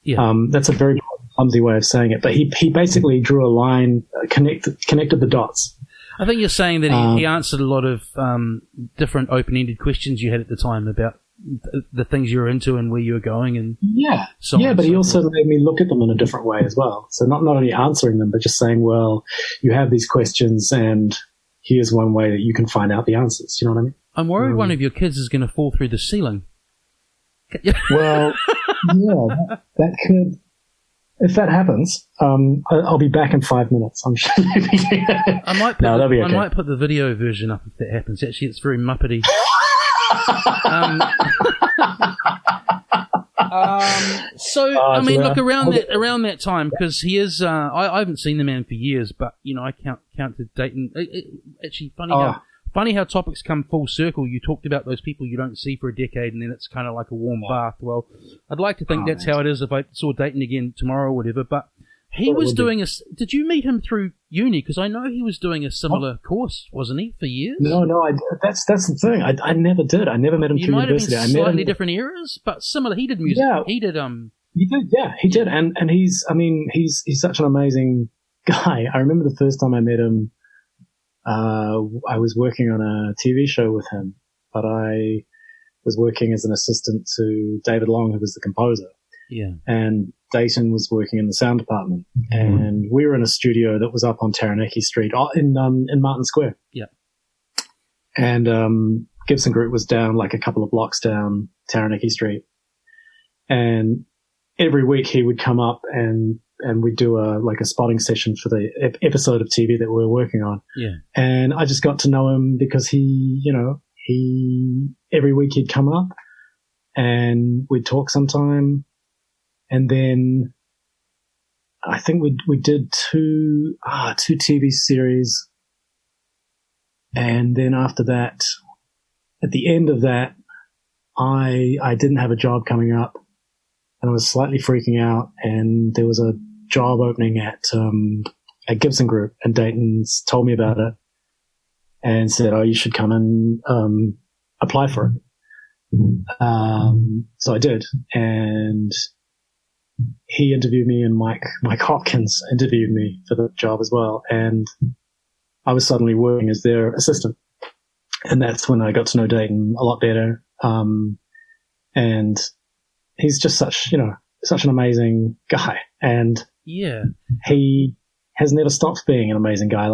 Yeah. That's a very clumsy way of saying it, but he basically drew a line, connected the dots. I think you're saying that he answered a lot of different open-ended questions you had at the time about the things you were into and where you were going, and but he also made me look at them in a different way as well. So not only answering them, but just saying, well, you have these questions, and here's one way that you can find out the answers. You know what I mean? I'm worried one of your kids is going to fall through the ceiling. Well, yeah, that could. If that happens, I'll be back in 5 minutes. I'm sure. I might put that'll be okay. I might put the video version up if that happens. Actually, it's very muppety. I mean, look, around that time, because he is. I haven't seen the man for years, but I counted Dayton. Actually, funny how topics come full circle. You talked about those people you don't see for a decade, and then it's kind of like a warm bath. Well, I'd like to think that's how it is if I saw Dayton again tomorrow or whatever. But he was doing a. Did you meet him through uni? Because I know he was doing a similar course, wasn't he, for years? No. That's the thing. I never did. I never met him through university. You might have been slightly different eras, but similar. He did music. Yeah. He did. He did. Yeah, he did. And he's such an amazing guy. I remember the first time I met him. I was working on a TV show with him, but I was working as an assistant to David Long, who was the composer. Yeah. And Dayton was working in the sound department. Mm-hmm. And we were in a studio that was up on Taranaki Street in Martin Square. Yeah. And Gibson Group was down like a couple of blocks down Taranaki Street. And every week he would come up and we'd do a spotting session for the episode of TV that we were working on. Yeah. And I just got to know him because he every week he'd come up and we'd talk sometime. And then I think we did two TV series. And then after that, at the end of that, I didn't have a job coming up and I was slightly freaking out, and there was a job opening at Gibson Group, and Dayton's told me about it and said, "Oh, you should come and apply for it." So I did, and he interviewed me, and Mike Hopkins interviewed me for the job as well, and I was suddenly working as their assistant, and that's when I got to know Dayton a lot better. And he's just such an amazing guy, and yeah, he has never stopped being an amazing guy.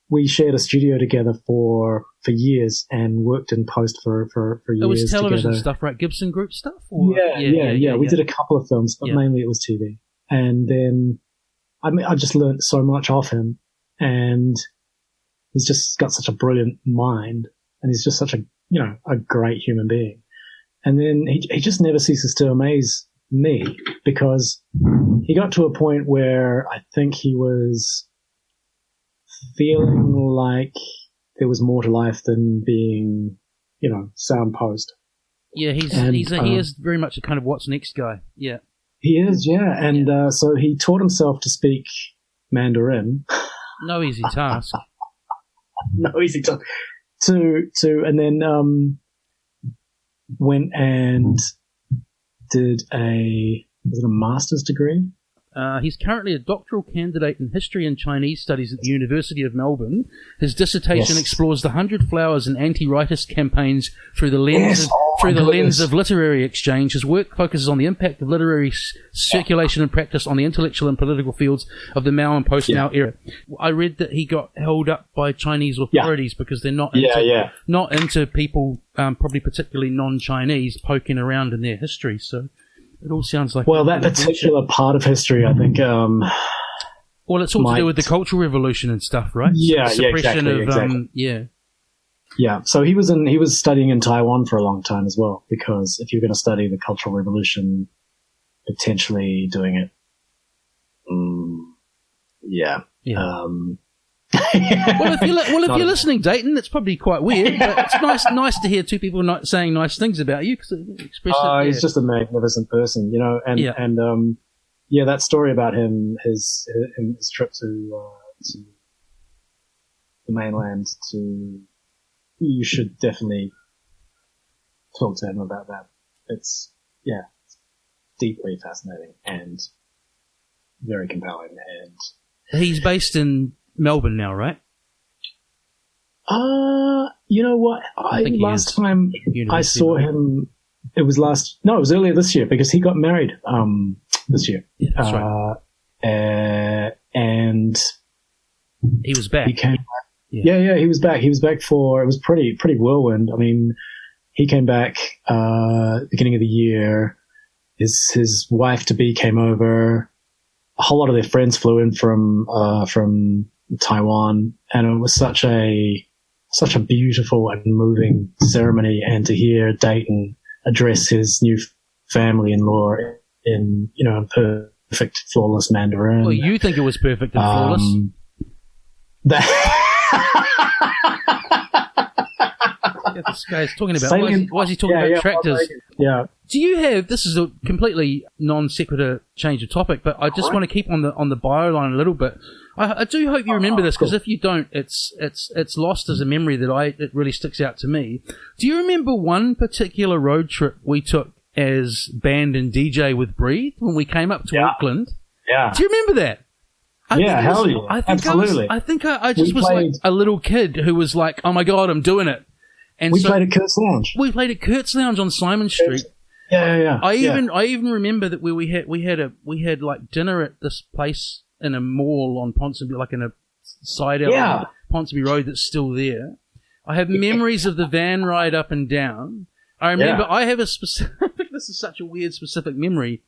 We shared a studio together for years and worked in post for years. It was television together. Stuff, right? Gibson Group stuff? Or? Yeah. We did a couple of films, but mainly it was TV. And then I just learned so much off him, and he's just got such a brilliant mind, and he's just such a great human being. And then he just never ceases to amaze me, because he got to a point where I think he was feeling like there was more to life than being, sound post. Yeah, he is very much a kind of what's next guy. Yeah. He is, yeah. And so he taught himself to speak Mandarin. No easy task. No easy task. And then went and did a master's degree? He's currently a doctoral candidate in history and Chinese studies at the University of Melbourne. His dissertation explores the 100 Flowers and anti-rightist campaigns through the lens lens of literary exchange. His work focuses on the impact of literary circulation and practice on the intellectual and political fields of the Mao and post-Mao era. I read that he got held up by Chinese authorities because they're not into people, probably particularly non-Chinese, poking around in their history. So it all sounds like... Well, that particular part of history, I think... well, it's all to do with the Cultural Revolution and stuff, right? Yeah, exactly. Yeah, so he was studying in Taiwan for a long time as well, because if you're going to study the Cultural Revolution, potentially doing it, Well, if you're listening, Dayton, it's probably quite weird, but it's nice to hear two people saying nice things about you, because it expresses... he's just a magnificent person, you know, and that story about him, his trip to the mainland you should definitely talk to him about that. It's deeply fascinating and very compelling. And he's based in Melbourne now, right? You know what? Last time I saw him, it was earlier this year, because he got married this year. Yeah, that's right. And he was back. He came back. Yeah, he was back. He was back for, it was pretty whirlwind. I mean, he came back beginning of the year. His wife-to-be came over. A whole lot of their friends flew in from Taiwan, and it was such a beautiful and moving ceremony. And to hear Dayton address his new family-in-law in perfect, flawless Mandarin. Well, you think it was perfect and flawless? This guy's talking about why is he talking about tractors? Yeah. Do you have, this is a completely non sequitur change of topic, but I just want to keep on the bio line a little bit. I do hope you remember this, because if you don't, it's lost as a memory that it really sticks out to me. Do you remember one particular road trip we took as band and DJ with Breathe when we came up to Auckland? Yeah. Do you remember that? Hell yeah. Absolutely. I think I just was like a little kid who was like, oh my God, I'm doing it. And we played at Kurt's Lounge. We played at Kurt's Lounge on Simon Street. Yeah. I even remember that we had like dinner at this place in a mall on Ponsonby, like in a side alley on Ponsonby Road that's still there. I have memories of the van ride up and down. I remember I have a specific, this is such a weird specific memory.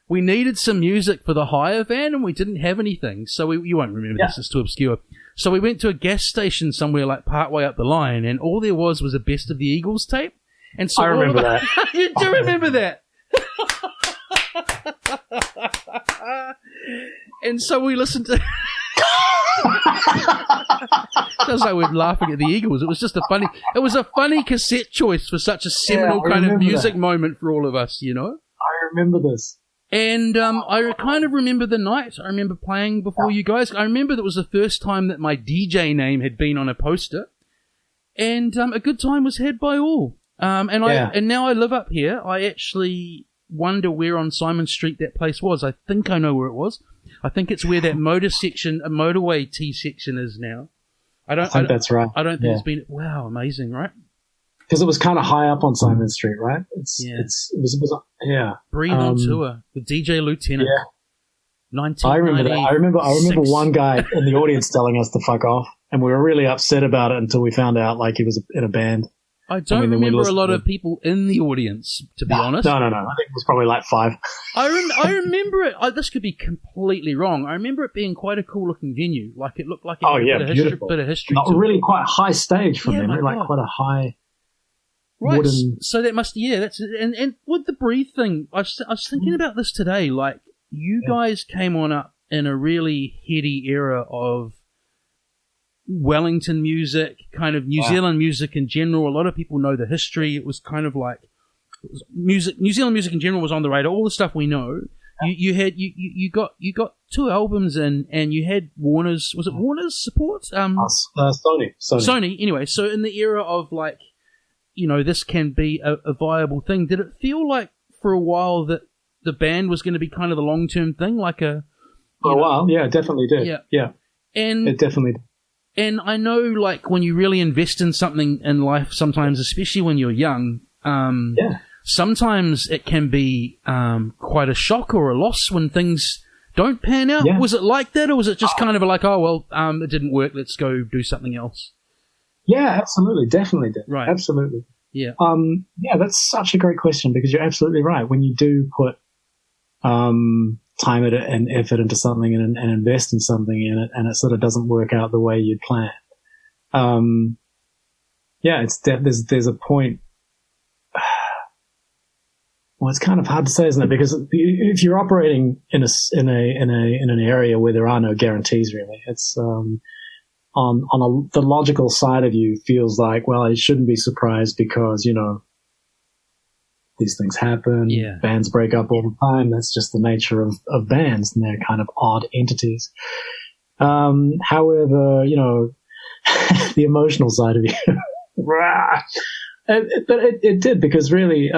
We needed some music for the hire van and we didn't have anything. So you won't remember this, it's too obscure. So we went to a gas station somewhere like partway up the line, and all there was a Best of the Eagles tape. And so I remember that. You do remember that? And so we listened to... Sounds like we're laughing at the Eagles. It was just a funny cassette choice for such a seminal kind of music moment for all of us, you know? I remember this. And I kind of remember the night. I remember playing before you guys. I remember that was the first time that my DJ name had been on a poster. And a good time was had by all. And now I live up here. I actually wonder where on Simon Street that place was. I think I know where it was. I think it's where that motorway T section is now. I think that's right. I don't think it's been... Wow, amazing, right? Because it was kind of high up on Simon Street, right? It was Breathe on tour with DJ Lieutenant. Yeah. I remember that. I remember one guy in the audience telling us to fuck off, and we were really upset about it until we found out like he was in a band. I don't remember a lot of people in the audience, to be honest. No. I think it was probably like 5. I remember it. This could be completely wrong. I remember it being quite a cool looking venue. Like it looked like it had a bit of history. Not really quite a high stage from memory, like quite a high. Right, wooden... so that must, that's it. And with the Breathe thing, I was thinking about this today. Like, you guys came on up in a really heady era of Wellington music, kind of New Zealand music in general. A lot of people know the history. It was kind of like music. New Zealand music in general was on the radar. All the stuff we know. You got 2 albums in, and you had Warner's. Was it Warner's support? Sony. Anyway, so in the era of like, this can be a viable thing. Did it feel like for a while that the band was going to be kind of the long-term thing, like a For a while, yeah, it definitely did. Yeah. And it definitely did. And I know, like, when you really invest in something in life, sometimes, especially when you're young, sometimes it can be quite a shock or a loss when things don't pan out. Yeah. Was it like that, or was it just kind of like, oh, well, it didn't work, let's go do something else? Yeah, absolutely. Definitely did. Right. Absolutely. Yeah. Yeah, that's such a great question, because you're absolutely right. When you do put time and effort into something and invest in something in it, and it sort of doesn't work out the way you'd planned. There's a point. Well, it's kind of hard to say, isn't it? Because if you're operating in an area where there are no guarantees, really, it's the logical side of you feels like, well, I shouldn't be surprised because, you know, these things happen. Yeah. Bands break up all the time. That's just the nature of bands, and they're kind of odd entities. However, you know, the emotional side of you, it did, because really,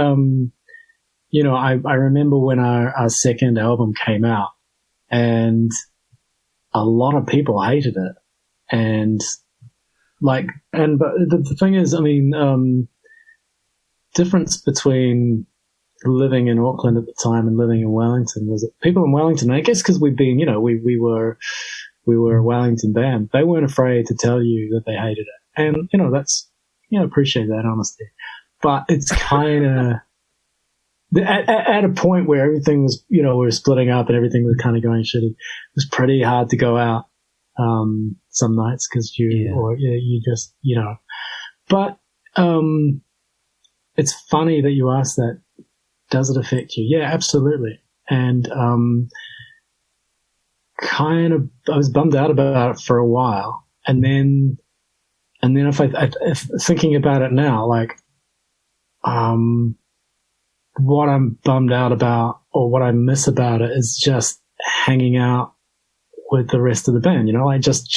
you know, I remember when our second album came out, and a lot of people hated it. But the thing is, I mean, difference between living in Auckland at the time and living in Wellington was that people in Wellington, I guess because we've been, you know, we were a Wellington band, they weren't afraid to tell you that they hated it. And, you know, that's, you know, appreciate that honesty. But it's kind of, at a point where everything was, you know, we were splitting up and everything was kind of going shitty, it was pretty hard to go out some nights because you just, you know. But it's funny that you asked that. Does it affect you? Yeah, absolutely. And kind of, I was bummed out about it for a while, and then if thinking about it now, like what I'm bummed out about, or what I miss about it, is just hanging out with the rest of the band, you know, like just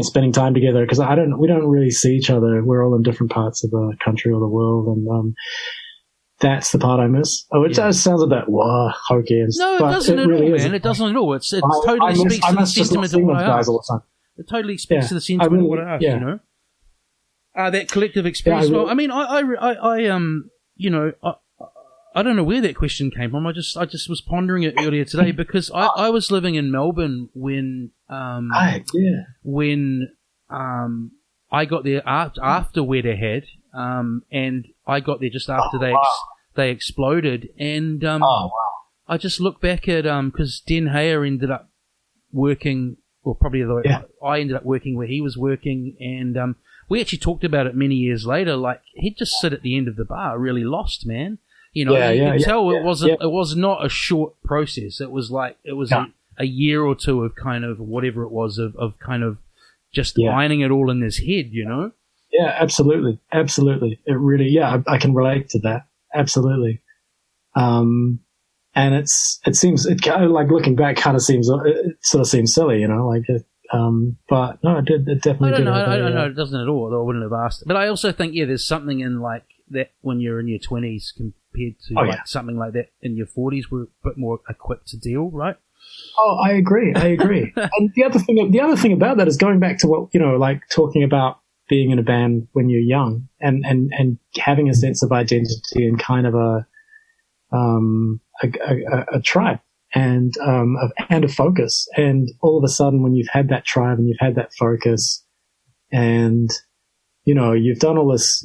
spending time together, because we don't really see each other. We're all in different parts of the country or the world, and that's the part I miss. Oh, it does sounds a bit hokey and stuff. No, it doesn't at all, man. It doesn't at all. It totally speaks to the sentiment of what I asked. It totally speaks to the sentiment of what I asked, you know. That collective experience. Well, I mean, I you know, I don't know where that question came from. I just was pondering it earlier today, because I was living in Melbourne when I got there after Weatherhead, and I got there just after they exploded, and I just look back at because Den Heyer ended up working, or probably I ended up working where he was working, and we actually talked about it many years later. Like, he'd just sit at the end of the bar, really lost, man. You know, you could tell it was not a short process. It was like a year or two of kind of whatever it was of kind of just lining it all in his head, you know. Yeah, absolutely. It really, I can relate to that. Absolutely. And it kind of, like, looking back, kind of seems, it sort of seems silly, you know, like, but no, it definitely did. I don't know, it doesn't at all. I wouldn't have asked. But I also think, there's something in, like, that when you're in your 20s compared to something like that in your 40s, we're a bit more equipped to deal, right? Oh, I agree. And the other thing about that is going back to what, you know, like talking about being in a band when you're young and having a sense of identity and kind of a tribe and a focus. And all of a sudden, when you've had that tribe and you've had that focus, and you know, you've done all this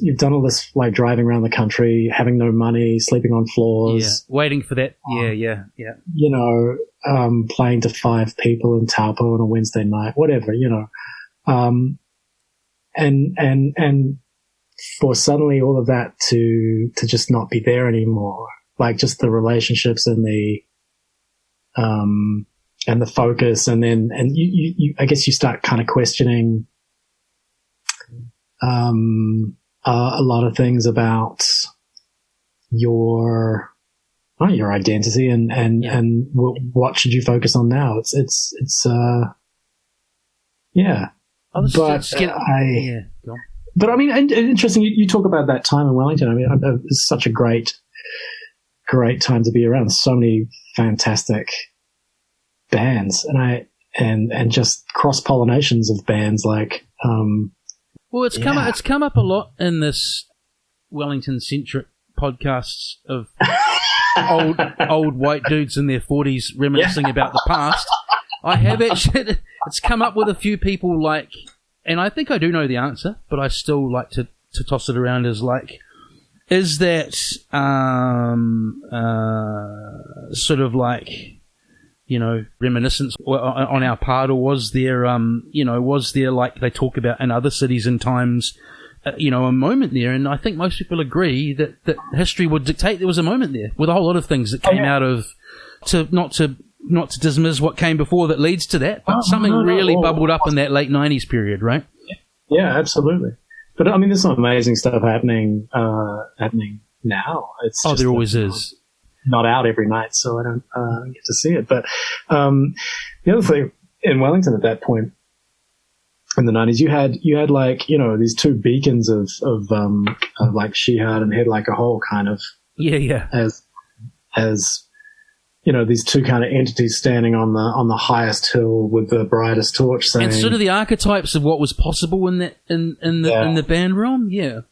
like driving around the country, having no money, sleeping on floors, waiting for that. Yeah. You know, playing to 5 people in Taupo on a Wednesday night, whatever, you know, and for suddenly all of that to just not be there anymore, like just the relationships and the focus, and you I guess you start kind of questioning a lot of things about your identity and what should you focus on now. But I mean, interesting. You talk about that time in Wellington. I mean, it's such a great time to be around. So many fantastic bands, and just cross pollinations of bands like. Well, it's come up a lot in this Wellington centric podcasts of old white dudes in their 40s reminiscing about the past. I have actually. It's come up with a few people like, and I think I do know the answer, but I still like to toss it around as like, is that sort of like, you know, reminiscence on our part, or was there, was there, like they talk about in other cities and times, a moment there? And I think most people agree that history would dictate there was a moment there with a whole lot of things that came out of, not to dismiss what came before that leads to that, but something really bubbled up in that late 90s period, right? Yeah, absolutely. But I mean, there's some amazing stuff happening now. It's there always is. Not out every night, so I don't get to see it. But the other thing in Wellington at that point in the 90s, you had like, these two beacons of like Shihad and Head Like a Hole kind of as these two kind of entities standing on the highest hill with the brightest torch, saying, and sort of the archetypes of what was possible in that in the band realm, yeah.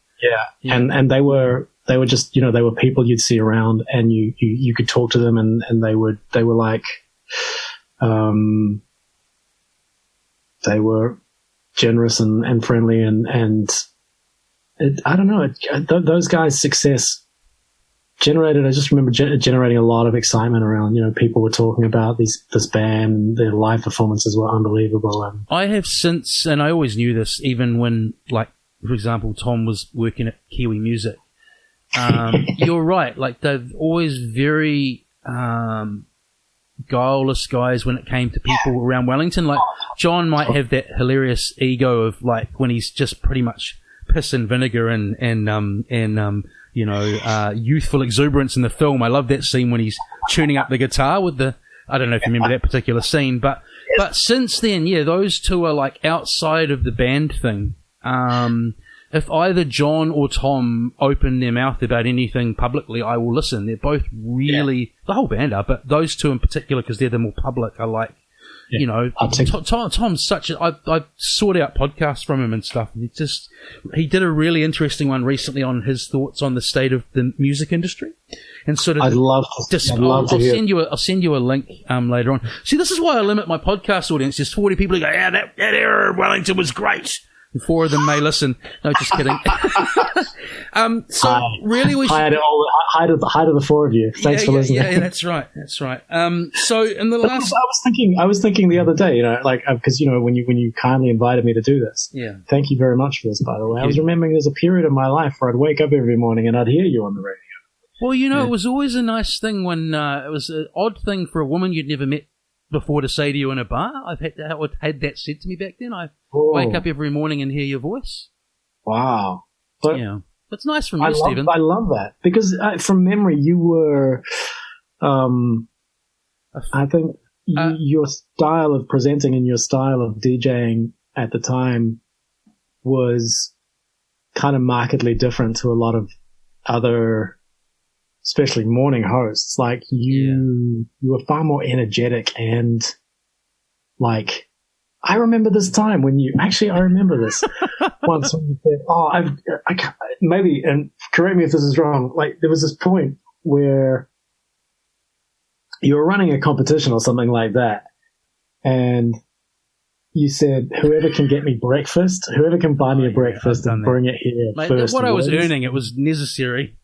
And they were just, they were people you'd see around, and you could talk to them, and they were like, they were generous and friendly, and I don't know, those guys' success generated, I just remember generating a lot of excitement around, people were talking about this band, and their live performances were unbelievable. And I have since, and I always knew this, even when, like, for example, Tom was working at Kiwi Music. You're right. Like, they're always very guileless guys when it came to people around Wellington. Like, John might have that hilarious ego of, like, when he's just pretty much piss and vinegar and youthful exuberance in the film. I love that scene when he's tuning up the guitar with the, I don't know if you remember that particular scene, but since then, those two are like outside of the band thing. If either John or Tom open their mouth about anything publicly, I will listen. They're both really, the whole band are, but those two in particular, because they're the more public, are like, Tom's such a, I sought out podcasts from him and stuff. And he did a really interesting one recently on his thoughts on the state of the music industry. And sort of, I'll send you a link later on. See, this is why I limit my podcast audience. There's 40 people who go, that era of Wellington was great. And 4 of them may listen. No, just kidding. Really, we should... Hi to the 4 of you. Thanks for listening. Yeah, that's right. So in the last... I was thinking the other day, because, when you kindly invited me to do this. Yeah. Thank you very much for this, by the way. I was remembering there's a period of my life where I'd wake up every morning and I'd hear you on the radio. Well, it was always a nice thing when it was an odd thing for a woman you'd never met before to say to you in a bar. I've had that said to me back then. I wake up every morning and hear your voice. Wow. But it's nice from you, Stephen. I love that because from memory, you were. I think your style of presenting and your style of DJing at the time was kind of markedly different to a lot of other, especially morning hosts. Like you were far more energetic, and like I remember this time when I remember this once when you said, I can't, maybe, and correct me if this is wrong, like there was this point where you were running a competition or something like that, and you said, whoever can get me breakfast, whoever can buy me a breakfast and bring it here first. What I was earning, it was necessary.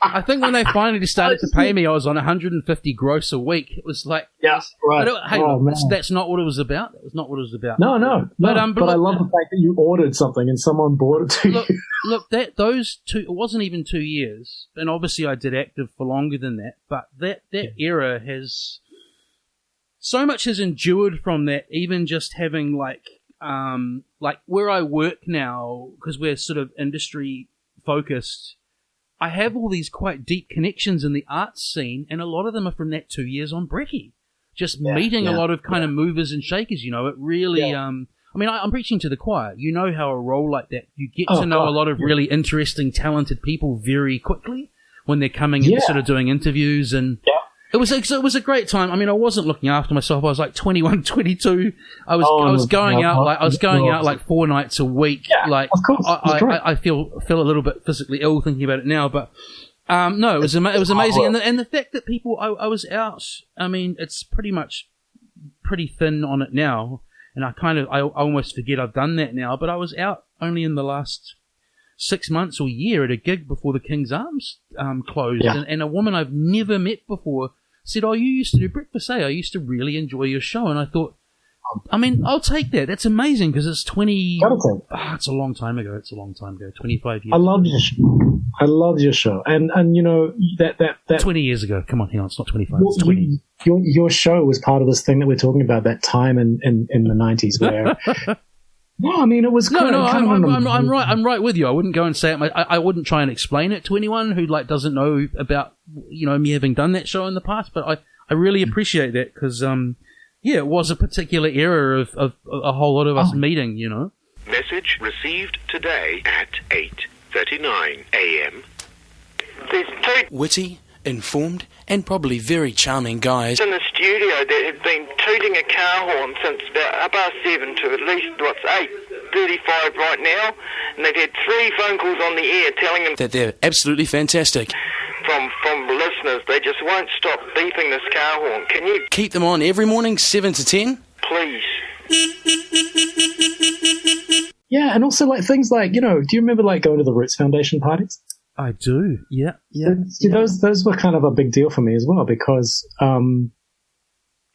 I think when they finally started to pay me, I was on 150 gross a week. It was like, right. That's not what it was about. That was not what it was about. No. But I love the fact that you ordered something and someone bought it to you. Look, those 2, it wasn't even 2 years, and obviously I did active for longer than that. But that era has so much has endured from that. Even just having like where I work now, because we're sort of industry focused. I have all these quite deep connections in the arts scene, and a lot of them are from that 2 years on Brekkie. Just meeting a lot of kind of movers and shakers, it really, I mean, I'm preaching to the choir. You know how a role like that, you get to know a lot of really interesting, talented people very quickly when they're coming and sort of doing interviews. And It was a great time. I mean, I wasn't looking after myself. I was like 21, 22. I was going out like 4 nights a week. Yeah, like, of course. I feel a little bit physically ill thinking about it now, but no, it was amazing. And the fact that people, I was out. I mean, it's pretty thin on it now, and I almost forget I've done that now. But I was out only in the last 6 months or year at a gig before the King's Arms closed, and a woman I've never met before said, "Oh, you used to do breakfast, eh? I used to really enjoy your show." And I thought, I mean, I'll take that. That's amazing because it's 20. It's a long time ago. 25 years. I loved your show. And you know that 20 years ago. Come on, hang on. It's not 25. It's 20. Your show was part of this thing that we're talking about. That time in the 90s where. No, I mean it was. I'm right. I'm right with you. I wouldn't go and say it. I wouldn't try and explain it to anyone who doesn't know about me having done that show in the past. But I really appreciate that because it was a particular era of a whole lot of us meeting. Message received today at 8:39 a.m. There's 2 Witty, informed, and probably very charming guys in the studio that have been tooting a car horn since about 7 to at least 8:35 right now, and they've had 3 phone calls on the air telling them that they're absolutely fantastic. From listeners, they just won't stop beeping this car horn. Can you keep them on every morning 7 to 10? please? Yeah, and also things like do you remember going to the Roots Foundation parties? I do. Yeah. See, those were kind of a big deal for me as well because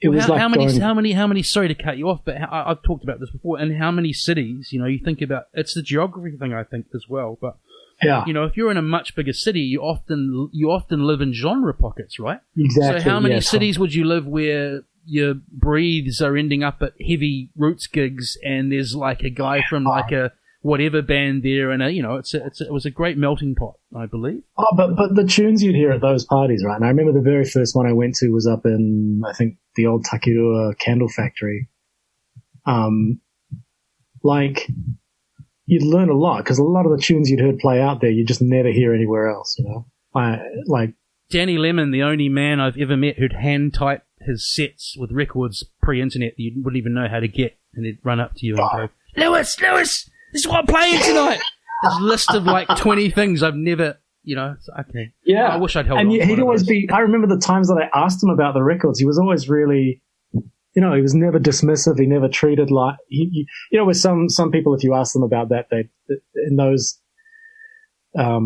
it was how many. Sorry to cut you off, but I've talked about this before. And how many cities? You think about it's the geography thing, I think, as well. But if you're in a much bigger city, you often live in genre pockets, right? Exactly. So how many cities would you live where your breathes are ending up at heavy Roots gigs, and there's a guy from a whatever band there, and it was a great melting pot, I believe. Oh, but the tunes you'd hear at those parties, right? And I remember the very first one I went to was up in, I think, the old Takirua Candle Factory. You'd learn a lot because a lot of the tunes you'd heard play out there, you just never hear anywhere else. Danny Lemon, the only man I've ever met who'd hand type his sets with records pre-internet that you wouldn't even know how to get, and he'd run up to you and go, Lewis, this is what I'm playing tonight. This list of 20 things I've never, okay. Yeah. I wish I'd held and on. And he'd always be, I remember the times that I asked him about the records, he was always really, he was never dismissive. He never treated with some people, if you ask them about that, in those, I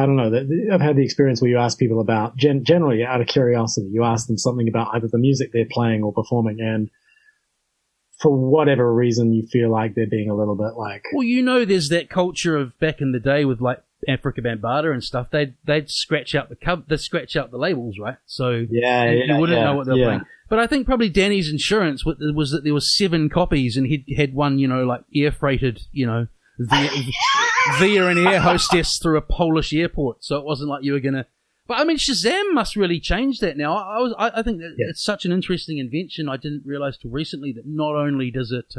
don't know. I've had the experience where you ask people about, generally out of curiosity, you ask them something about either the music they're playing or performing, and for whatever reason you feel like they're being a little bit well, there's that culture of back in the day with Africa Bambaataa and stuff. They'd scratch out they'd scratch out the labels, right? So you wouldn't know what they're playing. But I think probably Danny's insurance was that there was 7 copies, and he had one air freighted via an air hostess through a Polish airport, so it wasn't like you were gonna. But I mean, Shazam must really change that now. I think that it's such an interesting invention. I didn't realize till recently that not only does it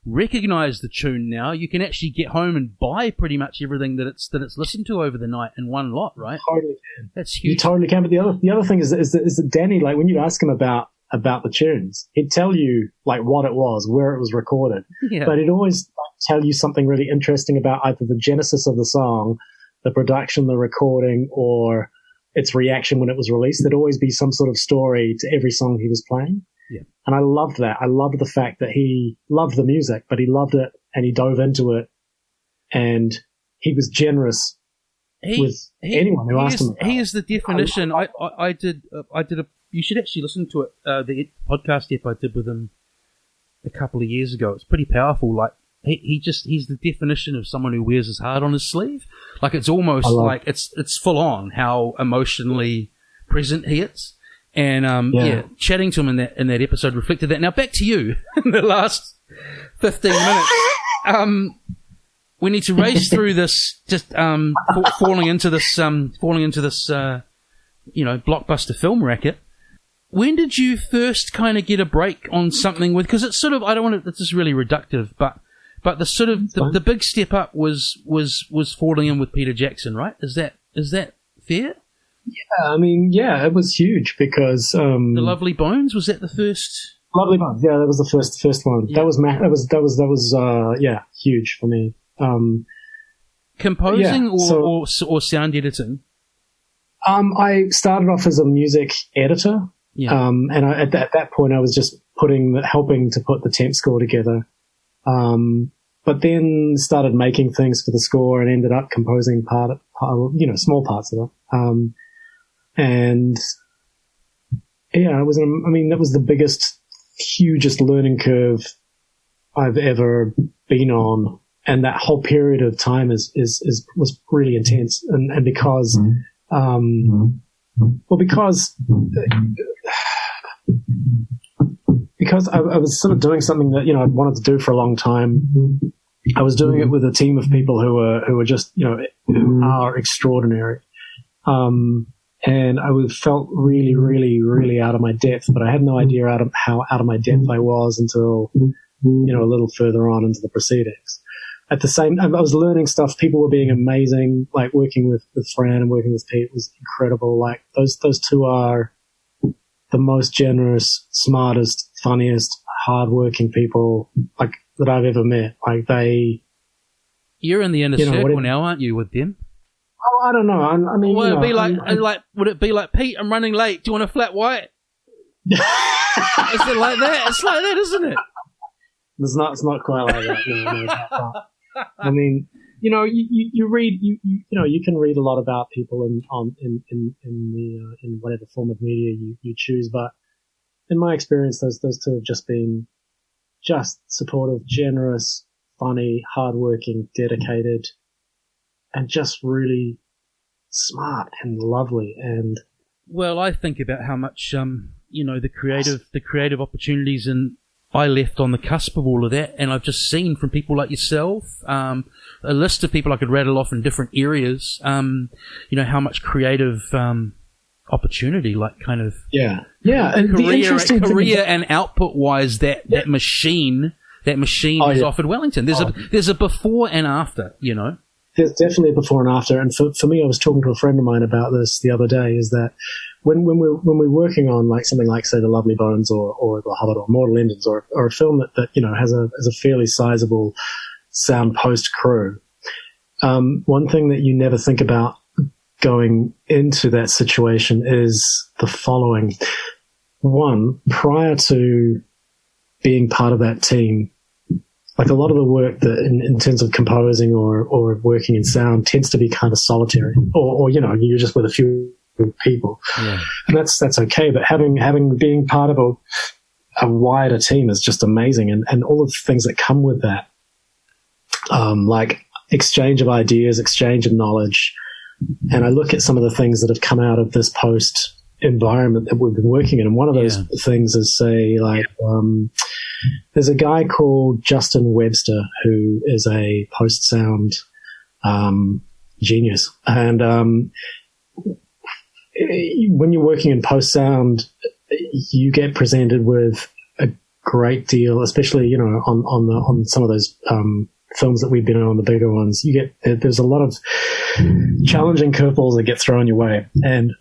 recognize the tune now, you can actually get home and buy pretty much everything that it's listened to over the night in one lot, right? You totally can. That's huge. You totally can. But the other thing is that Danny, when you ask him about the tunes, he'd tell you what it was, where it was recorded, but he'd always tell you something really interesting about either the genesis of the song, the production, the recording, or its reaction when it was released. There'd always be some sort of story to every song he was playing. Yeah. And I loved that. I loved the fact that he loved the music, but he loved it and he dove into it, and he was generous with anyone who asked him about it. He is the definition. I did you should actually listen to it, the podcast ep I did with him a couple of years ago. It's pretty powerful. He's the definition of someone who wears his heart on his sleeve. It's almost it's full on how emotionally present he is. And chatting to him in that episode reflected that. Now back to you in the last 15 minutes. We need to race through this, just falling into this blockbuster film racket. When did you first kind of get a break on something with? Because it's sort of, I don't want to. This is really reductive, but the sort of the big step up was falling in with Peter Jackson, right? Is that fair? I mean, yeah, it was huge because The Lovely Bones, was that the first? Lovely Bones. Yeah, that was the first one. Yeah. That was huge for me. Composing Yeah, or sound editing? I started off as a music editor. Yeah. And at that point, I was just helping to put the temp score together. But then started making things for the score and ended up composing small parts of it. And yeah, that was the biggest, hugest learning curve I've ever been on. And that whole period of time was really intense. And because, because I was sort of doing something that, I'd wanted to do for a long time. I was doing it with a team of people who were just, who are extraordinary. And I felt really, really, really out of my depth, but I had no idea how out of my depth I was until, a little further on into the proceedings. At the same time, I was learning stuff. People were being amazing. Like working with Fran and working with Pete was incredible. Like those two are the most generous, smartest, funniest, hardworking people like that I've ever met. Like you're in the inner circle now, aren't you, with them? Oh, I don't know. I mean, would it be like, Pete, I'm running late. Do you want a flat white? Is it like that? It's like that, isn't it? It's not quite like that. No. I mean, you read, you can read a lot about people in whatever form of media you choose, but in my experience, those two have just been just supportive, generous, funny, hardworking, dedicated, and just really smart and lovely. And well, I think about how much the creative opportunities, and I left on the cusp of all of that, and I've just seen from people like yourself, a list of people I could rattle off in different areas, how much creative opportunity, like kind of and career and output wise, that machine has offered Wellington. There's a before and after, There's definitely a before and after, and for me, I was talking to a friend of mine about this the other day. Is that when we're working on like something like, say, The Lovely Bones or The Hubbard or Mortal Engines or a film that has a fairly sizable sound post crew, one thing that you never think about going into that situation is the following. One, prior to being part of that team, like a lot of the work that in terms of composing or working in sound tends to be kind of solitary, or you're just with a few people, and that's okay. But being part of a wider team is just amazing, and all of the things that come with that, like exchange of ideas, exchange of knowledge. And I look at some of the things that have come out of this post environment that we've been working in, and one of those things is, say, like there's a guy called Justin Webster who is a post sound genius, and when you're working in post sound, you get presented with a great deal, especially on some of those films that we've been on, the bigger ones. There's a lot of challenging curveballs that get thrown your way, and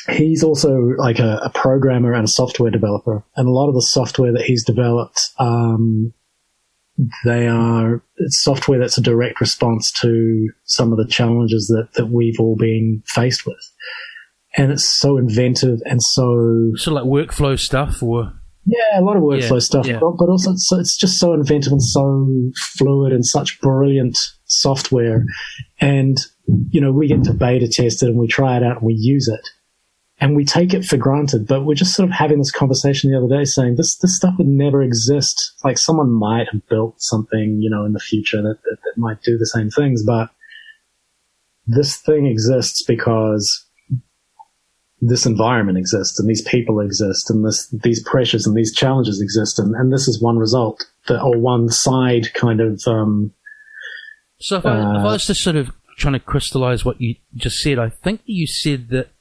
he's also like a programmer and a software developer, and a lot of the software that he's developed, it's software that's a direct response to some of the challenges that we've all been faced with. And it's so inventive and so like workflow stuff, or a lot of workflow stuff, but also it's just so inventive and so fluid and such brilliant software. And we get to beta test it and we try it out and we use it. And we take it for granted, but we're just sort of having this conversation the other day saying this stuff would never exist. Like someone might have built something, in the future that might do the same things, but this thing exists because this environment exists and these people exist and these pressures and these challenges exist. And this is one result or one side kind of. So if I was just sort of trying to crystallize what you just said, I think you said that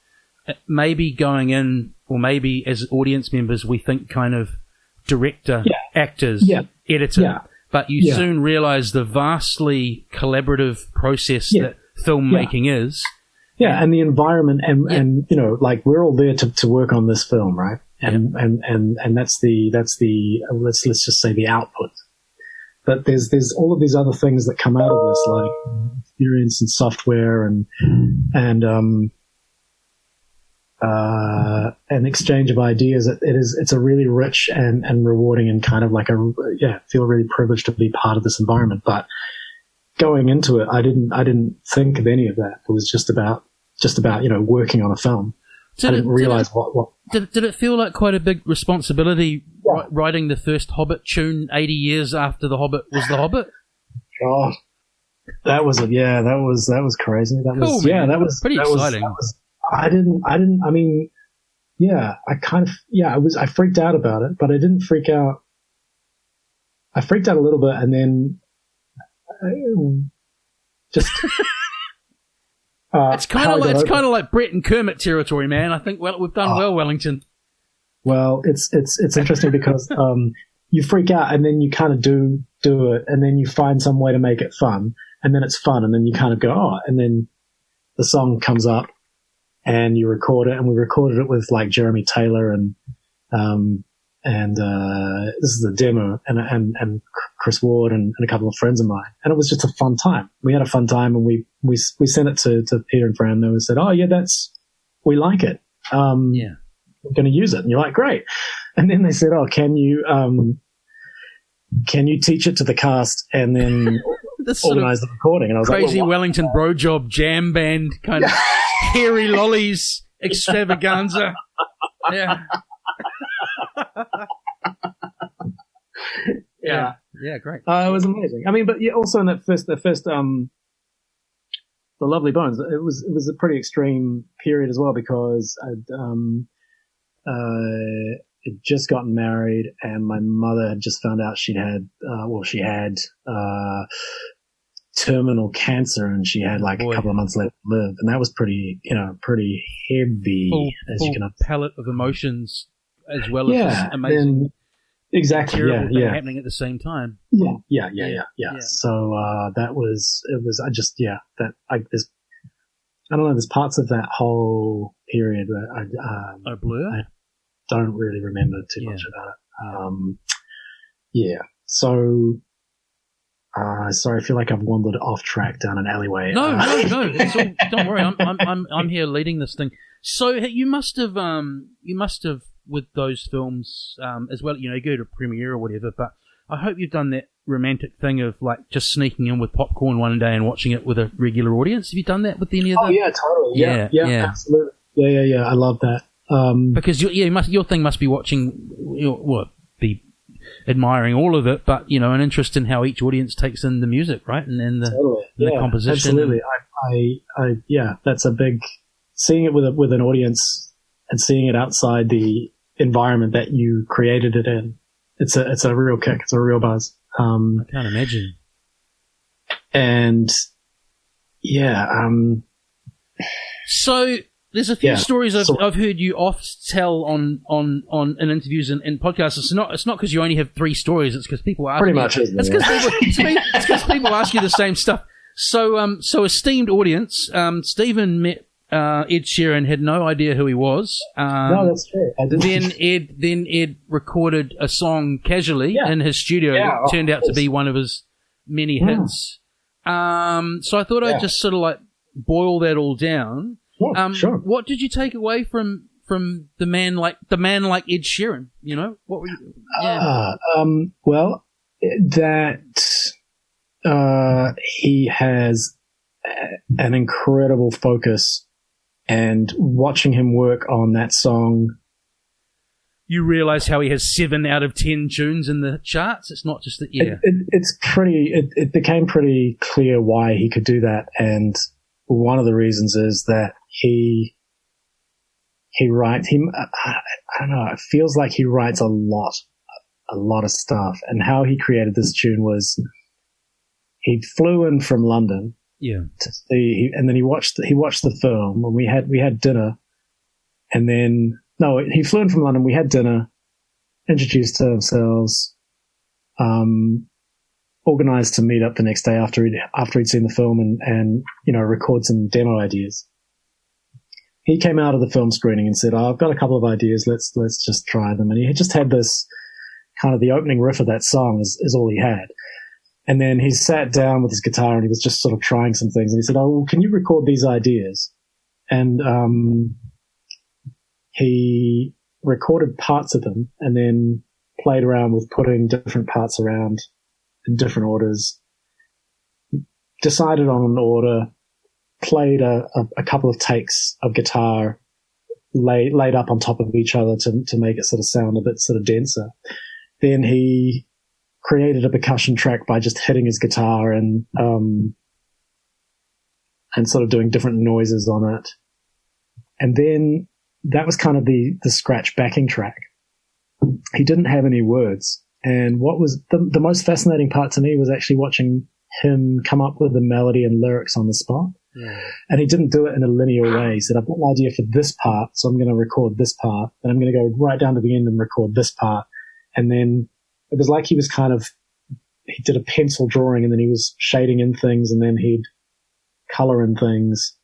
maybe going in, or maybe as audience members, we think kind of director, actors, editor, but you soon realize the vastly collaborative process that filmmaking is, Yeah, and the environment, and you know, like we're all there to work on this film, right? And that's the let's just say the output. But there's all of these other things that come out of this, like experience and software and an exchange of ideas. It's a really rich and rewarding and kind of like feel really privileged to be part of this environment. But going into it, I didn't think of any of that. It was just about working on a film. I didn't realize what. Did it feel like quite a big responsibility writing the first Hobbit tune 80 years after the Hobbit was the Hobbit? God, that was crazy. That cool, was man. that was pretty exciting. I freaked out about it, but I didn't freak out. I freaked out a little bit, and then just. It's kind of like Brett and Kermit territory, man. I think we've done well, Wellington. Well, it's interesting because you freak out and then you kind of do it, and then you find some way to make it fun, and then it's fun, and then you kind of go, and then the song comes up, and you record it, and we recorded it with like Jeremy Taylor and this is the demo, and Chris Ward and a couple of friends of mine, and it was just a fun time. We had a fun time, and we sent it to Peter and Fran. They said, "Oh yeah, we like it. We're going to use it." And you're like, "Great!" And then they said, "Oh, can you teach it to the cast and then organize the recording?" And I was crazy like, well, Wellington bro job jam band kind of hairy lollies extravaganza. Yeah. Yeah, great. It was amazing. I mean, but yeah, also in the first, the Lovely Bones, it was a pretty extreme period as well, because I'd just gotten married, and my mother had just found out she had terminal cancer, and she had like a couple of months left to live, and that was pretty heavy. Full palette of emotions, as well as this amazing. Exactly. Terrible thing happening at the same time. Yeah. So that was. It was. I just. Yeah. That. There's. I don't know. There's parts of that whole period that a blur. I don't really remember too much about it. Yeah. So. Sorry, I feel like I've wandered off track down an alleyway. No. It's all, don't worry. I'm here leading this thing. So you must have with those films as well, you go to premiere or whatever, but I hope you've done that romantic thing of like just sneaking in with popcorn one day and watching it with a regular audience. Have you done that with any of them? Oh yeah, totally. Yeah, absolutely. Yeah. I love that. Because your thing must be watching, be admiring all of it, but an interest in how each audience takes in the music, right? And then the composition. Absolutely. I that's a big, seeing it with an audience and seeing it outside the environment that you created it in. It's a real kick. It's a real buzz. I can't imagine. And so there's a few stories I've heard you tell on in interviews and podcasts. It's not because you only have 3 stories. It's because people ask. Pretty much, isn't it? It's because people ask you the same stuff. So esteemed audience, Stephen met Ed Sheeran, had no idea who he was. No, that's true. Then Ed recorded a song casually in his studio. Yeah, it turned out to be one of his many hits. So I thought I'd just sort of like boil that all down. Yeah, sure. What did you take away from the man like Ed Sheeran? What were you? Yeah. Well, that he has an incredible focus. And watching him work on that song, you realise how he has 7 out of 10 tunes in the charts. It's not just that. It became pretty clear why he could do that, and one of the reasons is that he writes. I don't know. It feels like he writes a lot of stuff. And how he created this tune was he flew in from London. Yeah. To see, and then he watched the film, and we had dinner, and then he flew in from London. We had dinner, introduced ourselves, organized to meet up the next day after he'd seen the film and record some demo ideas, he came out of the film screening and said, I've got a couple of ideas. Let's just try them. And he just had this kind of the opening riff of that song is all he had. And then he sat down with his guitar and he was just sort of trying some things. And he said, oh, well, can you record these ideas? And he recorded parts of them and then played around with putting different parts around in different orders, decided on an order, played a couple of takes of guitar laid up on top of each other to make it sort of sound a bit sort of denser. Then he created a percussion track by just hitting his guitar and sort of doing different noises on it. And then that was kind of the scratch backing track. He didn't have any words. And what was the most fascinating part to me was actually watching him come up with the melody and lyrics on the spot. Yeah. And he didn't do it in a linear way. He said, I've got an idea for this part, so I'm going to record this part, and I'm going to go right down to the end and record this part. And then it was like he did a pencil drawing, and then he was shading in things, and then he'd color in things.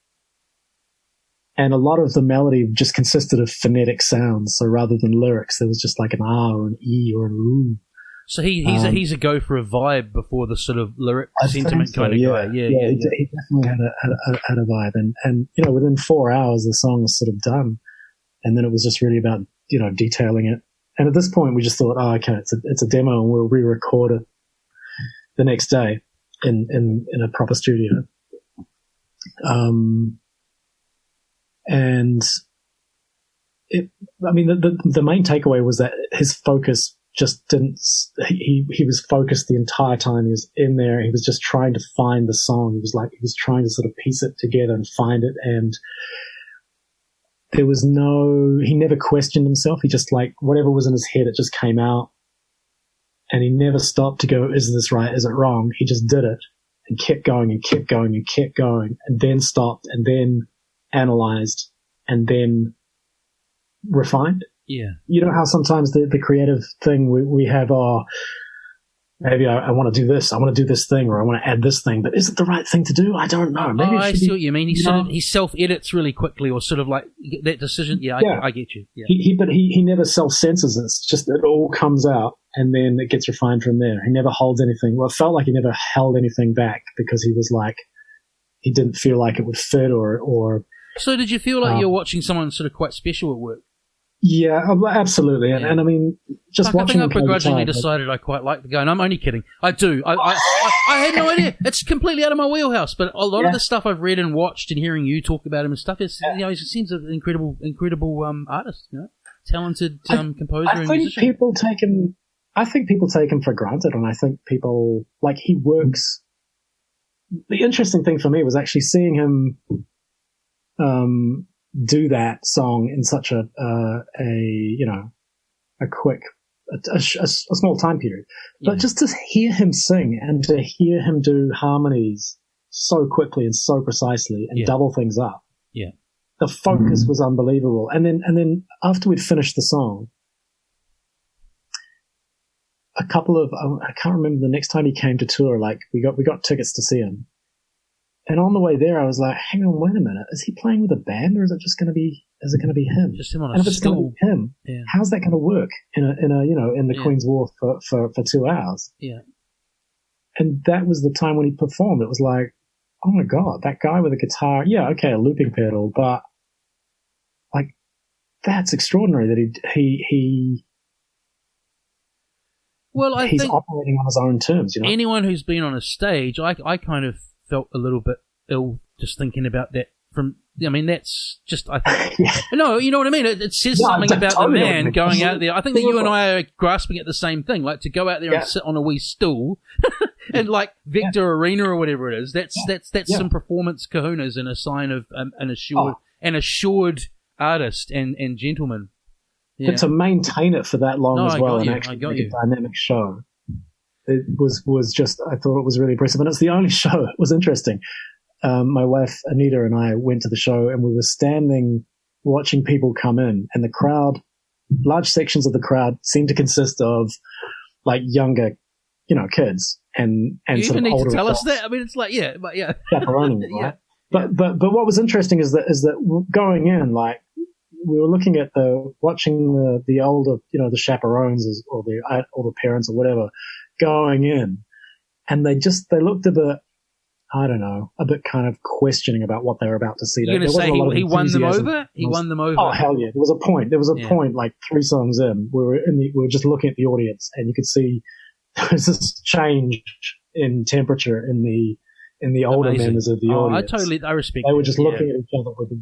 And a lot of the melody just consisted of phonetic sounds. So rather than lyrics, there was just like an R or an E or an OO. So he's a go for a vibe before the sort of lyric sentiment kind of guy. Yeah. He definitely had a vibe. And within 4 hours, the song was sort of done. And then it was just really about, detailing it. And at this point, we just thought, oh, okay, it's a demo, and we'll re-record it the next day in a proper studio. And the main takeaway was that his focus just didn't, he was focused the entire time he was in there. He was just trying to find the song. He was trying to sort of piece it together and find it. And he never questioned himself. He just whatever was in his head, it just came out. And he never stopped to go, is this right? Is it wrong? He just did it and kept going and kept going and kept going, and then stopped and then analyzed and then refined. Yeah. You know how sometimes the creative thing we have, maybe I want to do this, I want to do this thing, or I want to add this thing, but is it the right thing to do? I don't know. Maybe I see what you mean. He self-edits really quickly, or sort of like that decision. Yeah, I get you. Yeah. But he never self-censors. It's just it all comes out and then it gets refined from there. He never holds anything. Well, it felt like he never held anything back because he was he didn't feel like it would fit or. So did you feel like you're watching someone sort of quite special at work? Yeah, absolutely. Yeah. And I mean, just watching him I think I begrudgingly decided I quite like the guy, and I'm only kidding. I do. I had no idea. It's completely out of my wheelhouse, but a lot of the stuff I've read and watched and hearing you talk about him and stuff is, he seems an incredible artist, talented composer and musician. People take him for granted, and I think people, he works. The interesting thing for me was actually seeing him do that song in such a small time period. But just to hear him sing and to hear him do harmonies so quickly and so precisely and double things up. Yeah. The focus was unbelievable. And then after we'd finished the song, a couple of, I can't remember the next time he came to tour, we got tickets to see him. And on the way there, I was like, hang on, wait a minute. Is he playing with a band, or is it going to be him? Just him on a And if it's going to be him, how's that going to work in the Queen's Wharf for 2 hours? Yeah. And that was the time when he performed. It was like, oh my God, that guy with a guitar. Yeah. Okay. A looping pedal, but that's extraordinary that he he's operating on his own terms, Anyone who's been on a stage, I kind of felt a little bit ill just thinking about that. That's just, I think, no, you know what I mean? It says something about totally the man going out there. I think that you and I are grasping at the same thing, to go out there and sit on a wee stool and Vector Arena or whatever it is. That's some performance kahunas and a sign of an assured artist and gentleman. Yeah. But to maintain it for that long as well and actually make a dynamic show. It was just, I thought it was really impressive. And it's the only show. It was interesting. My wife, Anita, and I went to the show, and we were standing watching people come in, and the crowd, large sections of the crowd seemed to consist of younger, kids and you sort even of need older to tell adults. us that. I mean, it's chaperoning, right? But what was interesting is that going in, like, we were looking at watching the older, the chaperones or the parents or whatever going in, and they looked a bit, I don't know, a bit kind of questioning about what they were about to see. You're going to say he won them over? He won them over. Oh, hell yeah. There was a point like 3 songs in, we were just looking at the audience, and you could see there was this change in temperature in the older Amazing. members of the audience. I respect They were that, just looking at each other with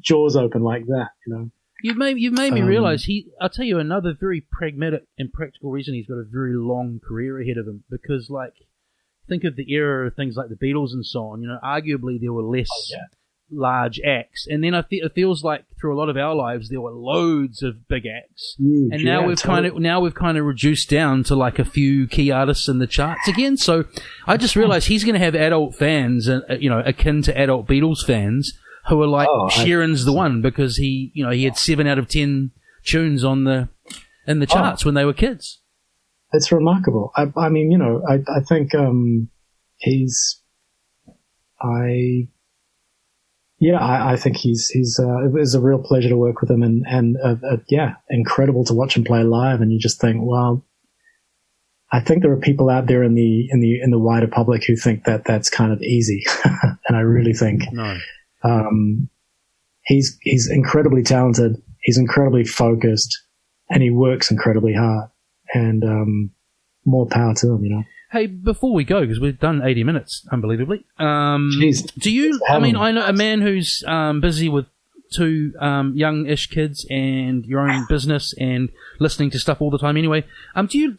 jaws open like that, You've made me realise I'll tell you another very pragmatic and practical reason he's got a very long career ahead of him, because, like, think of the era of things like the Beatles and so on. Arguably there were less large acts, and then it feels like through a lot of our lives there were loads of big acts, and now we've kind of reduced down to like a few key artists in the charts again. So I just realised he's going to have adult fans, akin to adult Beatles fans, who are like, Sheeran's the one, because he had 7 out of 10 tunes in the charts when they were kids. It's remarkable. I think I think he's it was a real pleasure to work with him, and incredible to watch him play live. And you just think, well, I think there are people out there in the wider public who think that that's kind of easy, and I really think he's incredibly talented. He's incredibly focused, and he works incredibly hard. And more power to him, Hey, before we go, because we've done 80 minutes, unbelievably. Jeez, do you? I know a man who's busy with 2 young-ish kids and your own business and listening to stuff all the time. Anyway, have you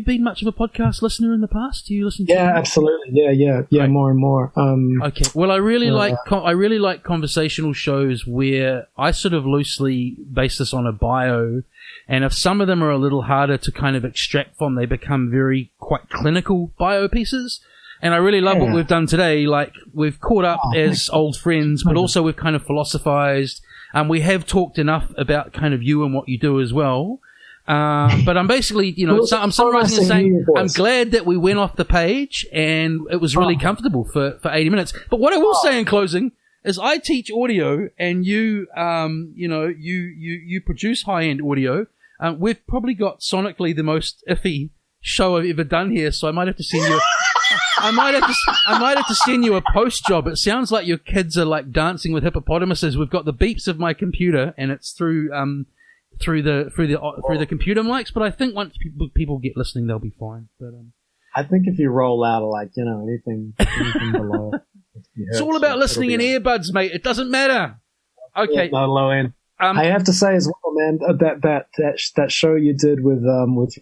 been much of a podcast listener in the past? Do you listen to? Yeah, absolutely. Yeah, right. More and more. Okay. Well, I really like conversational shows where I sort of loosely base this on a bio. And if some of them are a little harder to kind of extract from, they become quite clinical bio pieces. And I really love what we've done today. Like, we've caught up as old friends, but also we've kind of philosophized. And we have talked enough about kind of you and what you do as well. But I'm basically, I'm summarizing and saying, I'm glad that we went off the page and it was really comfortable for 80 minutes. But what I will say in closing is I teach audio, and you produce high-end audio. We've probably got sonically the most iffy show I've ever done here, so I might have to send you. I might have to send you a post job. It sounds like your kids are like dancing with hippopotamuses. We've got the beeps of my computer, and it's through the computer mics. But I think once people get listening, they'll be fine. But I think if you roll out anything below. It's all about listening in earbuds, mate. It doesn't matter. Okay. No low end. I have to say as well, man, that show you did with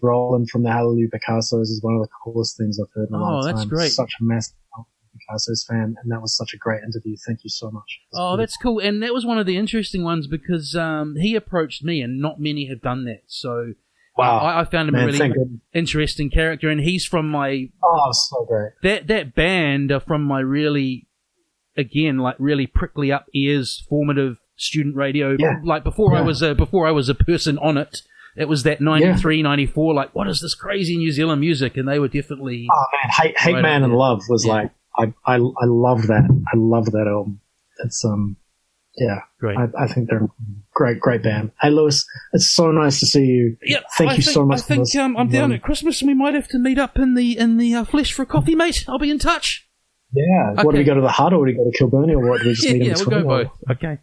Roland from the Hallelujah Picassos is one of the coolest things I've heard in a long time. Oh, that's great. Such a massive Picassos fan, and that was such a great interview. Thank you so much. That's cool. And that was one of the interesting ones because he approached me, and not many have done that. So wow, I found him a really interesting character, and he's from my so great. That band are from my really prickly up ears formative student radio. Like before I was a person on it. It was that 93, 94, like, what is this crazy New Zealand music? And they were definitely... Oh, man, Hate Man and Love was like... I love that. I love that album. It's, great. I think they're a great band. Hey, Lewis, it's so nice to see you. Yep, Thank you so much. I think I'm down at Christmas, and we might have to meet up in the flesh for a coffee, mate. I'll be in touch. Yeah. Okay. What, do we go to the Hut, or do we go to Kilburn, or what? Do we just meet in between? We'll go both. Okay.